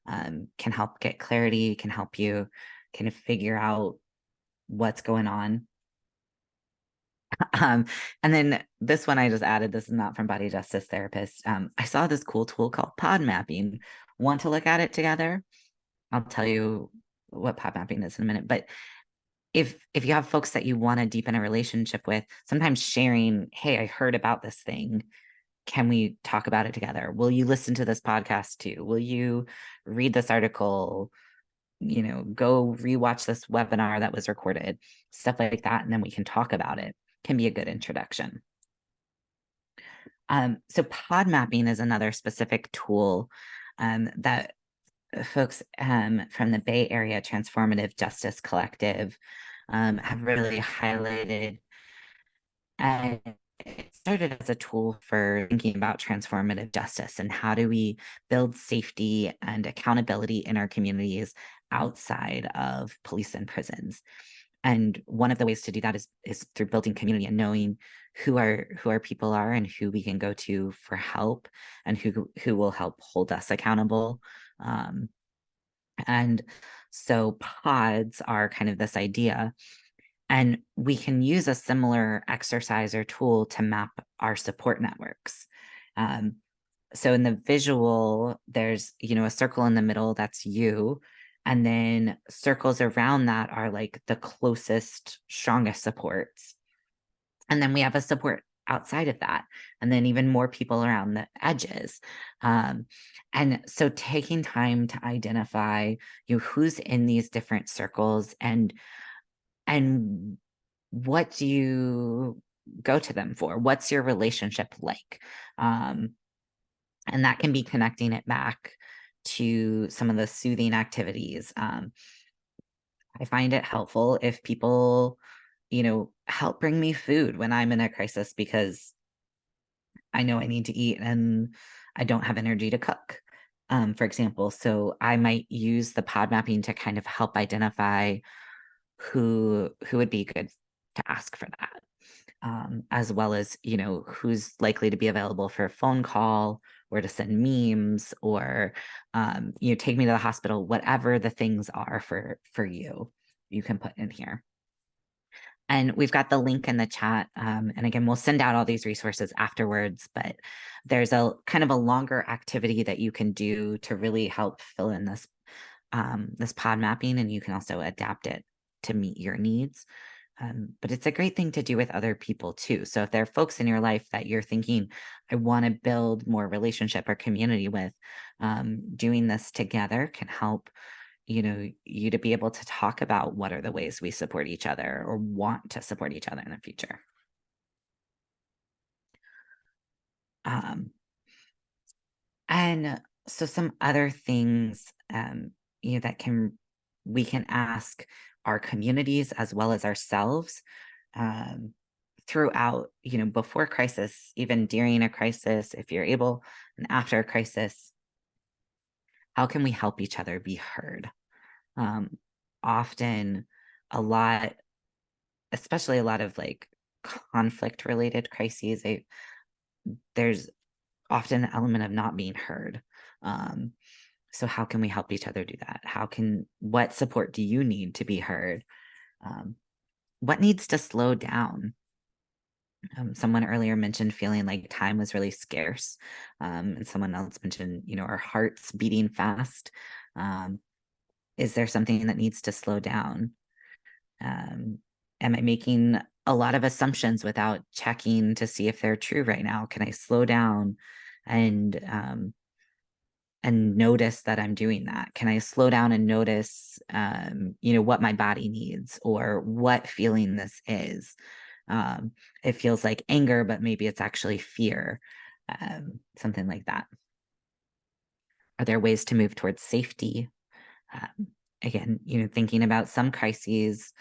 Can help get clarity, can help you kind of figure out what's going on. And then this one I just added, this is not from Body Justice Therapist. I saw this cool tool called pod mapping. Want to look at it together? I'll tell you what pod mapping is in a minute, but if you have folks that you want to deepen a relationship with, sometimes sharing, hey, I heard about this thing. Can we talk about it together? Will you listen to this podcast too? Will you read this article? Go rewatch this webinar that was recorded, stuff like that. And then we can talk about it. Can be a good introduction. So pod mapping is another specific tool that folks from the Bay Area Transformative Justice Collective have really highlighted. And it started as a tool for thinking about transformative justice and how do we build safety and accountability in our communities outside of police and prisons. And one of the ways to do that is through building community and knowing who our people are and who we can go to for help and who will help hold us accountable. And so pods are kind of this idea. And we can use a similar exercise or tool to map our support networks. So in the visual, there's, a circle in the middle, that's you. And then circles around that are like the closest, strongest supports. And then we have a support outside of that, and then even more people around the edges. And so taking time to identify who's in these different circles and what do you go to them for? What's your relationship like? And that can be connecting it back to some of the soothing activities. I find it helpful if people, help bring me food when I'm in a crisis because I know I need to eat and I don't have energy to cook, for example. So I might use the pod mapping to kind of help identify who would be good to ask for that, as well as who's likely to be available for a phone call or to send memes or take me to the hospital. Whatever the things are for you can put in here. And we've got the link in the chat. And again, we'll send out all these resources afterwards, but there's a kind of a longer activity that you can do to really help fill in this pod mapping, and you can also adapt it to meet your needs. But it's a great thing to do with other people too. So if there are folks in your life that you're thinking, I want to build more relationship or community with, doing this together can help you to be able to talk about what are the ways we support each other or want to support each other in the future. And so some other things that we can ask our communities as well as ourselves throughout, before crisis, even during a crisis, if you're able, and after a crisis, how can we help each other be heard? Often especially a lot of like conflict related crises, there's often an element of not being heard. So how can we help each other do that? What support do you need to be heard? What needs to slow down? Someone earlier mentioned feeling like time was really scarce. And someone else mentioned, our hearts beating fast. Is there something that needs to slow down? Am I making a lot of assumptions without checking to see if they're true right now? Can I slow down and notice that I'm doing that? Can I slow down and notice, what my body needs or what feeling this is? It feels like anger, but maybe it's actually fear, something like that. Are there ways to move towards safety? Again, thinking about some crises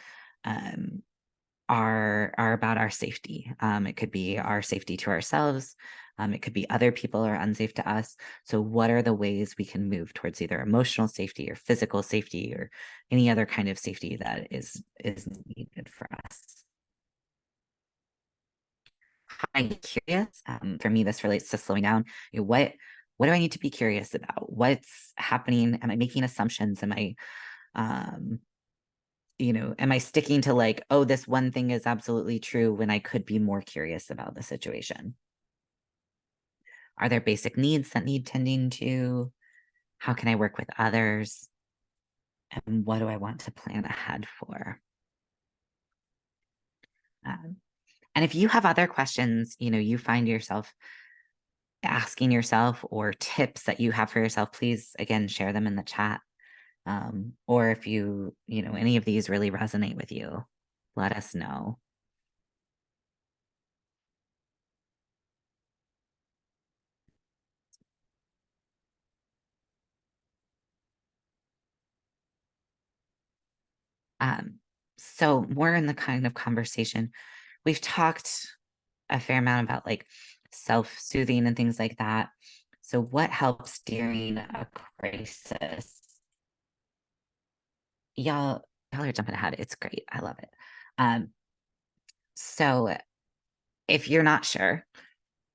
are about our safety. It could be our safety to ourselves. It could be other people are unsafe to us. So what are the ways we can move towards either emotional safety or physical safety or any other kind of safety that is needed for us? I'm curious. For me, this relates to slowing down. What do I need to be curious about? What's happening? Am I making assumptions? Am I sticking to like, oh, this one thing is absolutely true when I could be more curious about the situation? Are there basic needs that need tending to? How can I work with others? And what do I want to plan ahead for? And if you have other questions, you find yourself asking yourself, or tips that you have for yourself, please, again, share them in the chat. Or if any of these really resonate with you, let us know. So more in the kind of conversation, we've talked a fair amount about like self-soothing and things like that. So what helps during a crisis? Y'all are jumping ahead. It's great. I love it. So if you're not sure,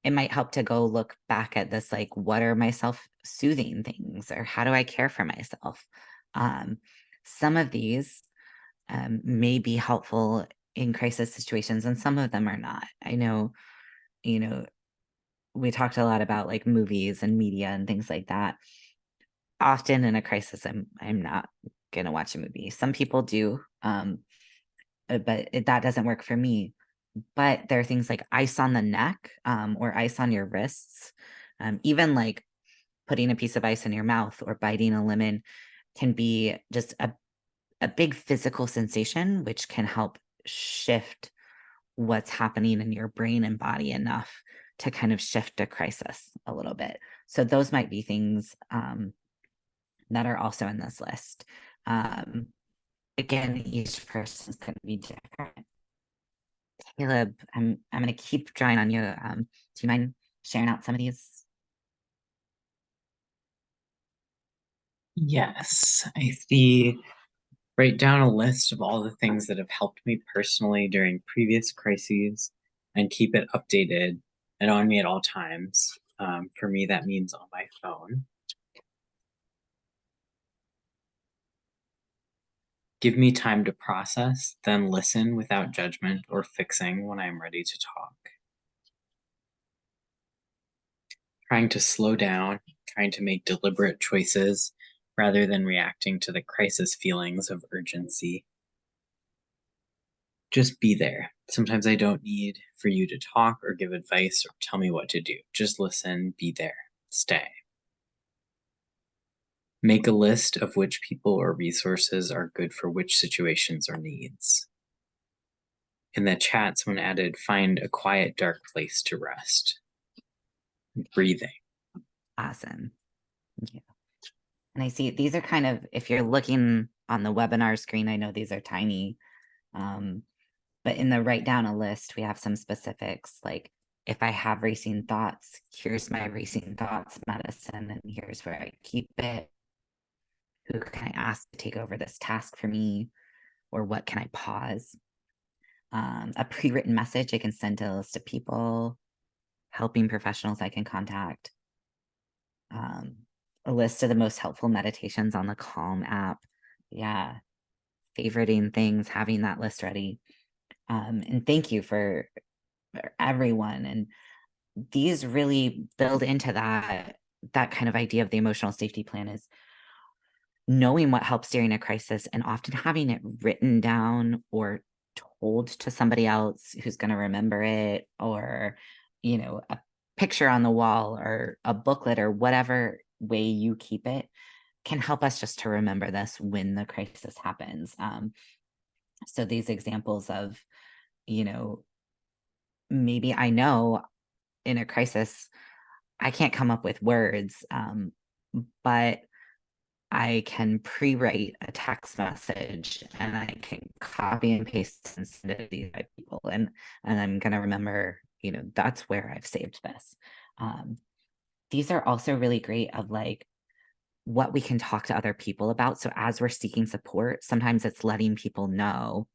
it might help to go look back at this, like, what are my self-soothing things, or how do I care for myself? Some of these may be helpful in crisis situations, and some of them are not. I know, we talked a lot about like movies and media and things like that. Often in a crisis, I'm not gonna watch a movie. Some people do, but that doesn't work for me. But there are things like ice on the neck, or ice on your wrists, even like putting a piece of ice in your mouth or biting a lemon can be just a big physical sensation, which can help shift what's happening in your brain and body enough to kind of shift a crisis a little bit. So those might be things that are also in this list. Again, each person's going to be different. Caleb, I'm going to keep drawing on you. Do you mind sharing out some of these? Yes, I see. Write down a list of all the things that have helped me personally during previous crises and keep it updated and on me at all times. For me, that means on my phone. Give me time to process, then listen without judgment or fixing when I'm ready to talk. Trying to slow down, trying to make deliberate choices rather than reacting to the crisis feelings of urgency. Just be there. Sometimes I don't need for you to talk or give advice or tell me what to do. Just listen, be there, stay. Make a list of which people or resources are good for which situations or needs. In the chat, someone added, find a quiet, dark place to rest. Breathing. Awesome. Thank you. And I see these are kind of, if you're looking on the webinar screen, I know these are tiny, but in the write down a list, we have some specifics, like if I have racing thoughts, here's my racing thoughts medicine, and here's where I keep it. Who can I ask to take over this task for me? Or what can I pause? A pre-written message I can send to a list of people, helping professionals I can contact. A list of the most helpful meditations on the Calm app. Yeah, favoriting things, having that list ready. And thank you for everyone. And these really build into that kind of idea of the emotional safety plan, is knowing what helps during a crisis and often having it written down or told to somebody else who's going to remember it, or a picture on the wall or a booklet or whatever way you keep it can help us just to remember this when the crisis happens. So these examples of, maybe I know in a crisis I can't come up with words, but I can pre-write a text message and I can copy and paste and send it to these people, and I'm gonna remember, that's where I've saved this. These are also really great of like what we can talk to other people about. So as we're seeking support, sometimes it's letting people know,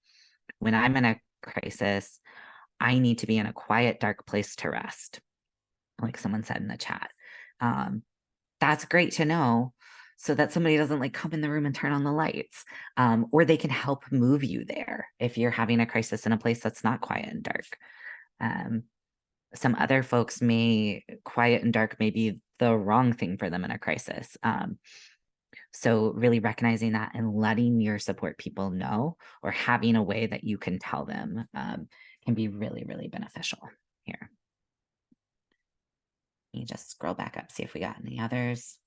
when I'm in a crisis, I need to be in a quiet, dark place to rest, like someone said in the chat. That's great to know, so that somebody doesn't like come in the room and turn on the lights, or they can help move you there if you're having a crisis in a place that's not quiet and dark. Some other folks quiet and dark may be the wrong thing for them in a crisis. So really recognizing that and letting your support people know, or having a way that you can tell them, can be really, really beneficial here. Let me just scroll back up, see if we got any others.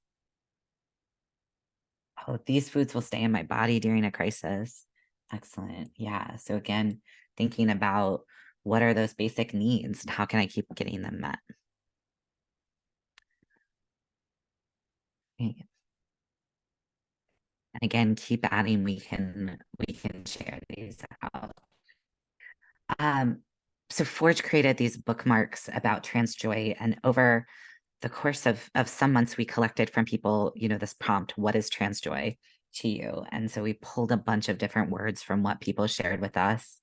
Oh, these foods will stay in my body during a crisis. Excellent. Yeah. So again, thinking about what are those basic needs and how can I keep getting them met? Okay. And again, keep adding, we can share these out. So Forge created these bookmarks about trans joy, and over the course of some months, we collected from people, this prompt, what is trans joy to you? And so we pulled a bunch of different words from what people shared with us.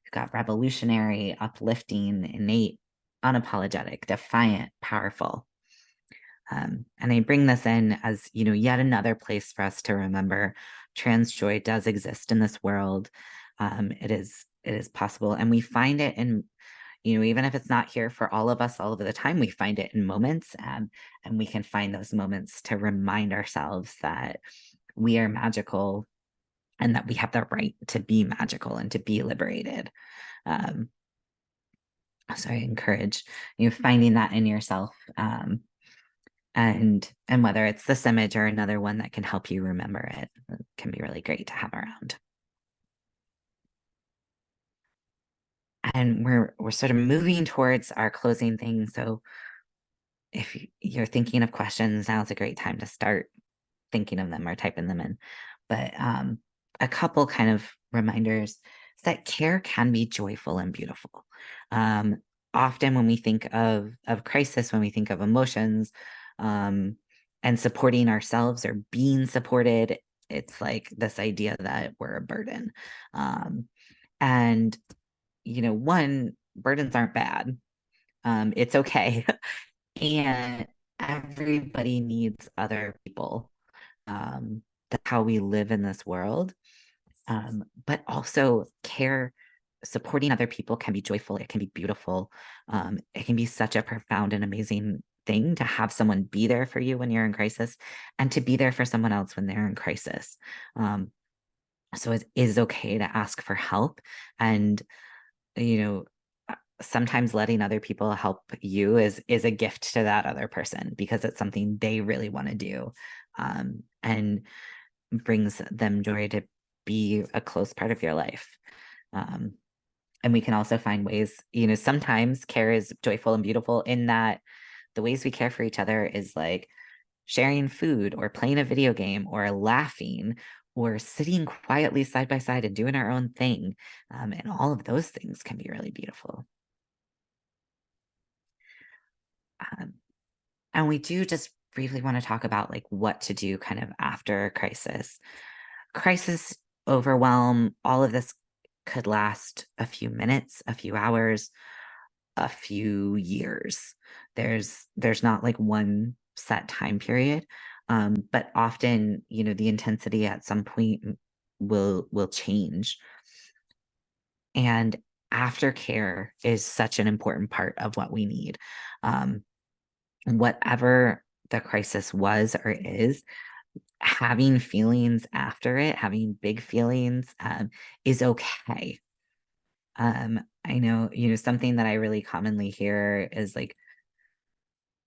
We've got revolutionary, uplifting, innate, unapologetic, defiant, powerful. And I bring this in as, yet another place for us to remember trans joy does exist in this world. It is possible. And we find it in, even if it's not here for all of us all of the time, we find it in moments, and we can find those moments to remind ourselves that we are magical and that we have the right to be magical and to be liberated. So I encourage finding that in yourself, and whether it's this image or another one that can help you remember it can be really great to have around. And we're sort of moving towards our closing thing. So if you're thinking of questions, now's a great time to start thinking of them or typing them in. But a couple kind of reminders is that care can be joyful and beautiful. Often when we think of crisis, when we think of emotions, and supporting ourselves or being supported, it's like this idea that we're a burden. And one, burdens aren't bad. It's okay. And everybody needs other people. That's how we live in this world. But also care, supporting other people can be joyful. It can be beautiful. It can be such a profound and amazing thing to have someone be there for you when you're in crisis and to be there for someone else when they're in crisis. So it is okay to ask for help, and, sometimes letting other people help you is a gift to that other person because it's something they really want to do, and brings them joy to be a close part of your life. And we can also find ways, sometimes care is joyful and beautiful in that the ways we care for each other is like sharing food or playing a video game or laughing or sitting quietly side by side and doing our own thing. And all of those things can be really beautiful. And we do just briefly want to talk about like what to do kind of after a crisis, overwhelm, all of this could last a few minutes, a few hours, a few years. There's not like one set time period, but often the intensity at some point will change. And aftercare is such an important part of what we need. Whatever the crisis was or is, having feelings after it, having big feelings, is okay. I know, something that I really commonly hear is like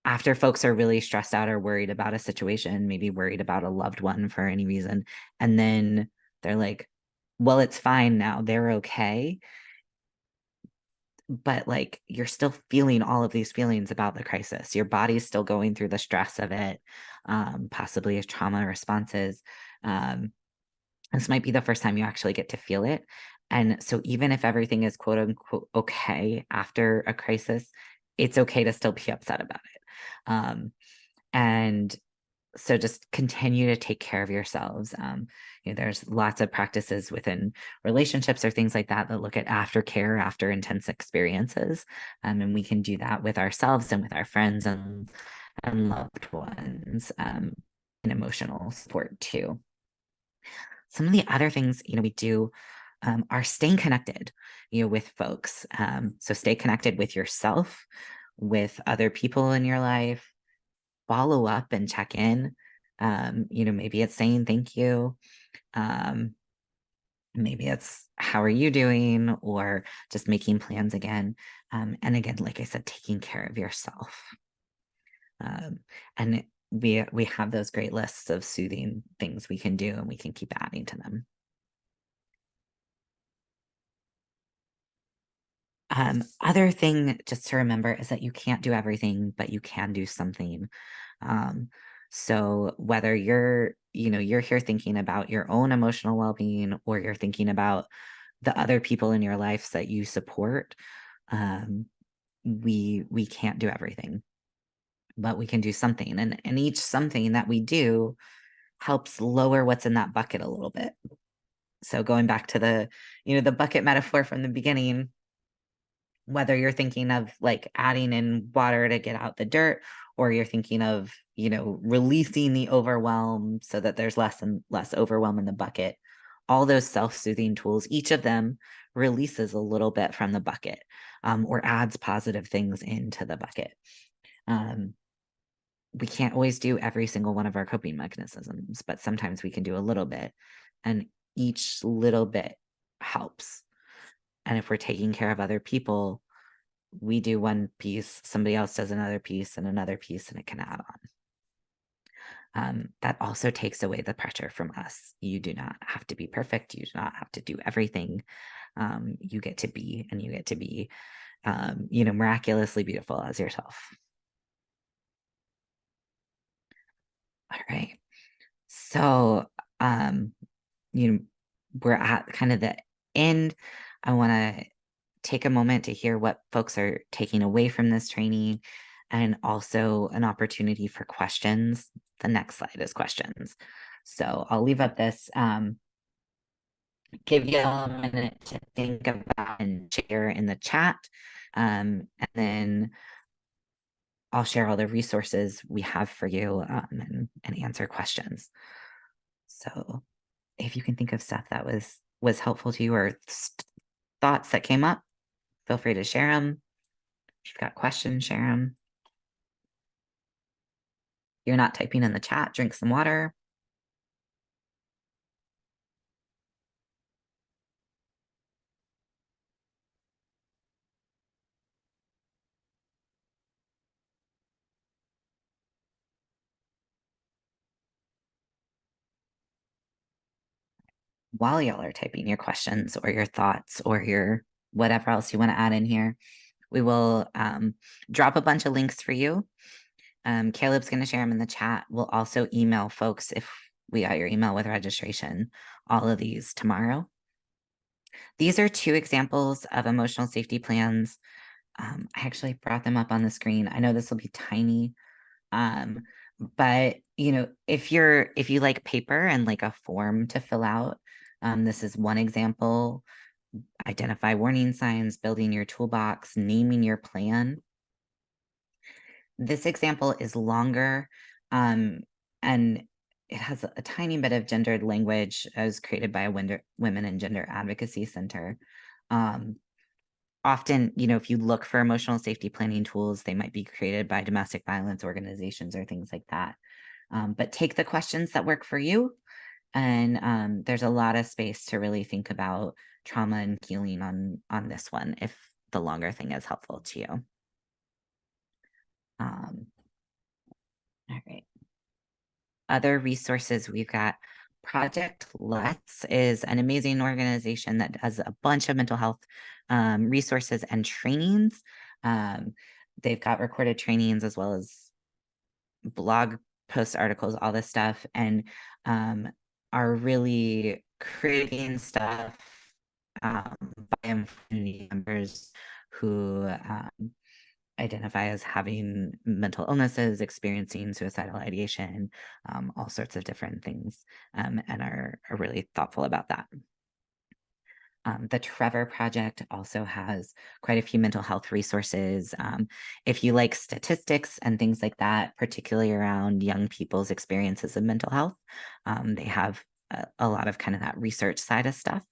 after folks are really stressed out or worried about a situation, maybe worried about a loved one for any reason, and then they're like, well, it's fine now, they're okay. But like you're still feeling all of these feelings about the crisis. Your body's still going through the stress of it, possibly as trauma responses. This might be the first time you actually get to feel it. And so even if everything is quote unquote okay after a crisis, it's okay to still be upset about it. And so just continue to take care of yourselves. There's lots of practices within relationships or things like that that look at aftercare after intense experiences. And we can do that with ourselves and with our friends and loved ones, and emotional support too. Some of the other things, we do, are staying connected, with folks. So stay connected with yourself, with other people in your life, follow up and check in. Maybe it's saying thank you. Maybe it's how are you doing, or just making plans again. And again, like I said, taking care of yourself. And we have those great lists of soothing things we can do, and we can keep adding to them. Other thing just to remember is that you can't do everything, but you can do something. So whether you're here thinking about your own emotional well-being, or you're thinking about the other people in your life that you support, we can't do everything, but we can do something. And each something that we do helps lower what's in that bucket a little bit. So going back to the bucket metaphor from the beginning, whether you're thinking of like adding in water to get out the dirt, or you're thinking of, releasing the overwhelm so that there's less and less overwhelm in the bucket, all those self-soothing tools, each of them releases a little bit from the bucket, or adds positive things into the bucket. We can't always do every single one of our coping mechanisms, but sometimes we can do a little bit, and each little bit helps. And if we're taking care of other people, we do one piece, somebody else does another piece, and it can add on. That also takes away the pressure from us. You do not have to be perfect. You do not have to do everything. You get to be, and you get to be, miraculously beautiful as yourself. All right. So, we're at kind of the end. I want to take a moment to hear what folks are taking away from this training, and also an opportunity for questions. The next slide is questions. So I'll leave up this, give you a minute to think about and share in the chat. And then I'll share all the resources we have for you, and answer questions. So if you can think of stuff that was helpful to you, or thoughts that came up, feel free to share them. If you've got questions, share them. You're not typing in the chat, drink some water. While y'all are typing your questions or your thoughts or your whatever else you want to add in here, we will drop a bunch of links for you. Caleb's going to share them in the chat. We'll also email folks, if we got your email with registration, all of these tomorrow. These are 2 examples of emotional safety plans. I actually brought them up on the screen. I know this will be tiny, but if you like paper and like a form to fill out, this is one example. Identify warning signs, building your toolbox, naming your plan. This example is longer, and it has a tiny bit of gendered language. It was created by a Women and Gender Advocacy Center. Often, if you look for emotional safety planning tools, they might be created by domestic violence organizations or things like that. But take the questions that work for you. And there's a lot of space to really think about trauma and healing on this one, if the longer thing is helpful to you. All right. Other resources we've got. Project Let's is an amazing organization that does a bunch of mental health resources and trainings. They've got recorded trainings as well as blog post articles, all this stuff, and are really creating stuff by community members who identify as having mental illnesses, experiencing suicidal ideation, all sorts of different things, and are really thoughtful about that. The Trevor Project also has quite a few mental health resources. If you like statistics and things like that, particularly around young people's experiences of mental health, they have a lot of kind of that research side of stuff.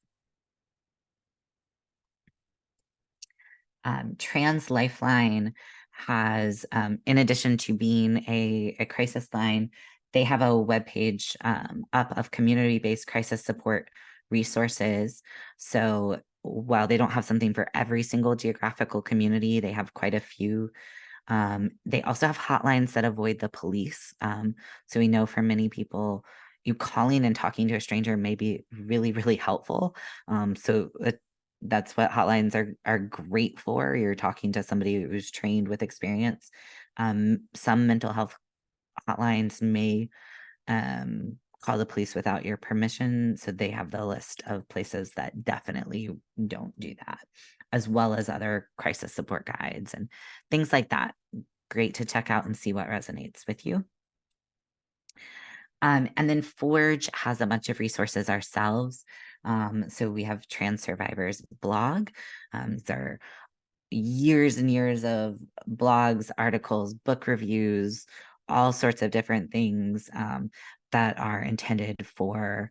Trans Lifeline has, in addition to being a crisis line, they have a webpage up of community-based crisis support resources. So while they don't have something for every single geographical community, they have quite a few. They also have hotlines that avoid the police. So we know for many people, you calling and talking to a stranger may be really, really helpful. That's what hotlines are great for. You're talking to somebody who's trained with experience. Some mental health hotlines may call the police without your permission. So they have the list of places that definitely don't do that, as well as other crisis support guides and things like that. Great to check out and see what resonates with you. And then Forge has a bunch of resources ourselves. So we have Trans Survivors blog. These are years and years of blogs, articles, book reviews, all sorts of different things that are intended for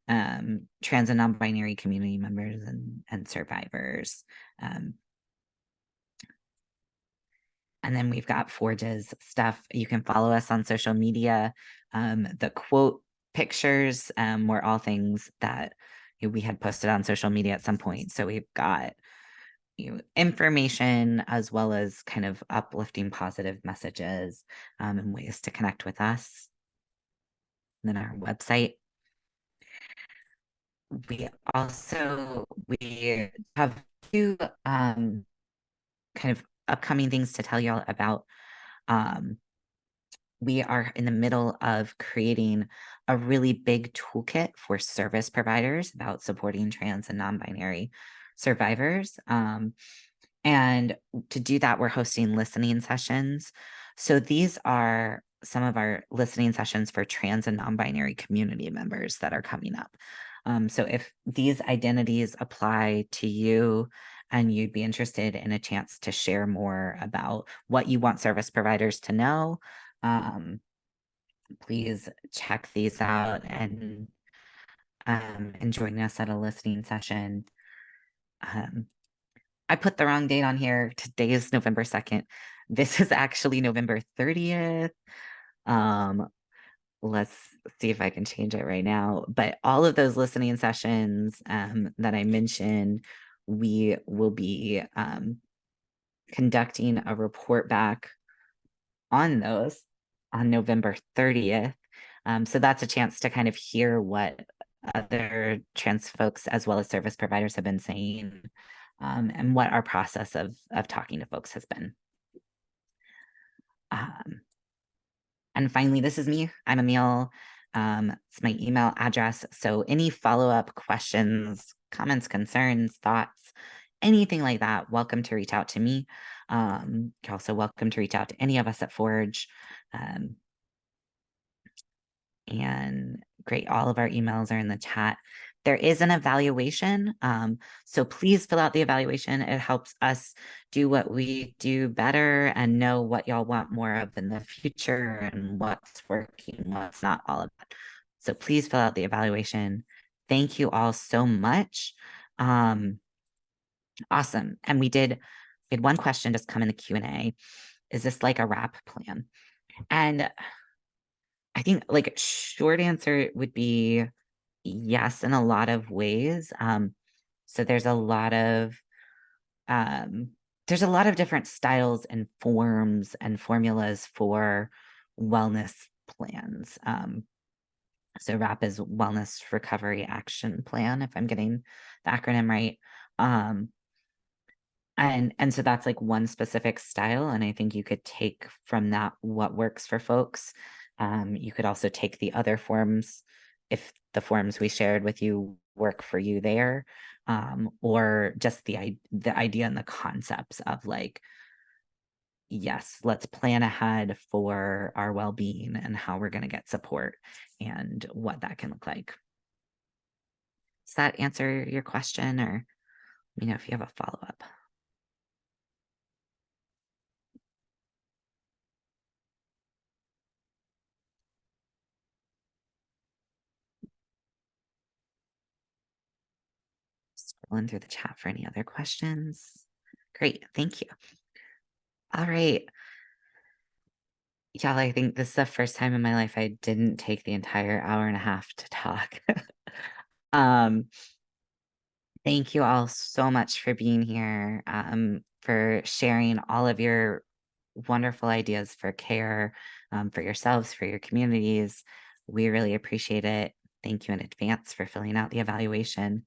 trans and non-binary community members and survivors. And then we've got Forge's stuff. You can follow us on social media. The quote pictures were all things that we had posted on social media at some point. So we've got information as well as kind of uplifting positive messages and ways to connect with us. And then our website. We have two kind of upcoming things to tell y'all about. We are in the middle of creating a really big toolkit for service providers about supporting trans and non-binary survivors. And to do that, we're hosting listening sessions. So these are some of our listening sessions for trans and non-binary community members that are coming up. So if these identities apply to you and you'd be interested in a chance to share more about what you want service providers to know, please check these out and join us at a listening session. I put the wrong date on here. Today is November 2nd. This is actually November 30th. Let's see if I can change it right now. But all of those listening sessions that I mentioned, we will be conducting a report back on those on November 30th. So that's a chance to kind of hear what other trans folks as well as service providers have been saying and what our process of talking to folks has been. And finally, this is me. I'm Emil. It's my email address. So any follow-up questions, comments, concerns, thoughts, anything like that, welcome to reach out to me. You're also welcome to reach out to any of us at Forge. And great, all of our emails are in the chat. There is an evaluation, so please fill out the evaluation. It helps us do what we do better and know what y'all want more of in the future and what's working, what's not, all of that. So please fill out the evaluation. Thank you all so much. Awesome. And we had one question just come in the Q&A. Is this like a wrap plan? And I think like short answer would be yes, in a lot of ways. So there's a lot of different styles and forms and formulas for wellness plans. So WRAP is Wellness Recovery Action Plan, if I'm getting the acronym right. And so that's like one specific style. And I think you could take from that what works for folks. You could also take the other forms if the forms we shared with you work for you there, or just the idea and the concepts of like, yes, let's plan ahead for our well-being and how we're going to get support and what that can look like. Does that answer your question, or if you have a follow-up? Scrolling through the chat for any other questions. Great, thank you. All right. Y'all, I think this is the first time in my life I didn't take the entire hour and a half to talk. Um, Thank you all so much for being here, for sharing all of your wonderful ideas for care, for yourselves, for your communities. We really appreciate it. Thank you in advance for filling out the evaluation.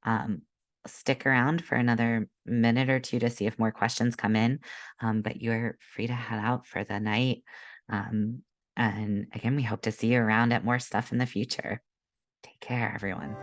Um, Stick around for another minute or two to see if more questions come in, but you're free to head out for the night. Um, and again, we hope to see you around at more stuff in the future. Take care, everyone.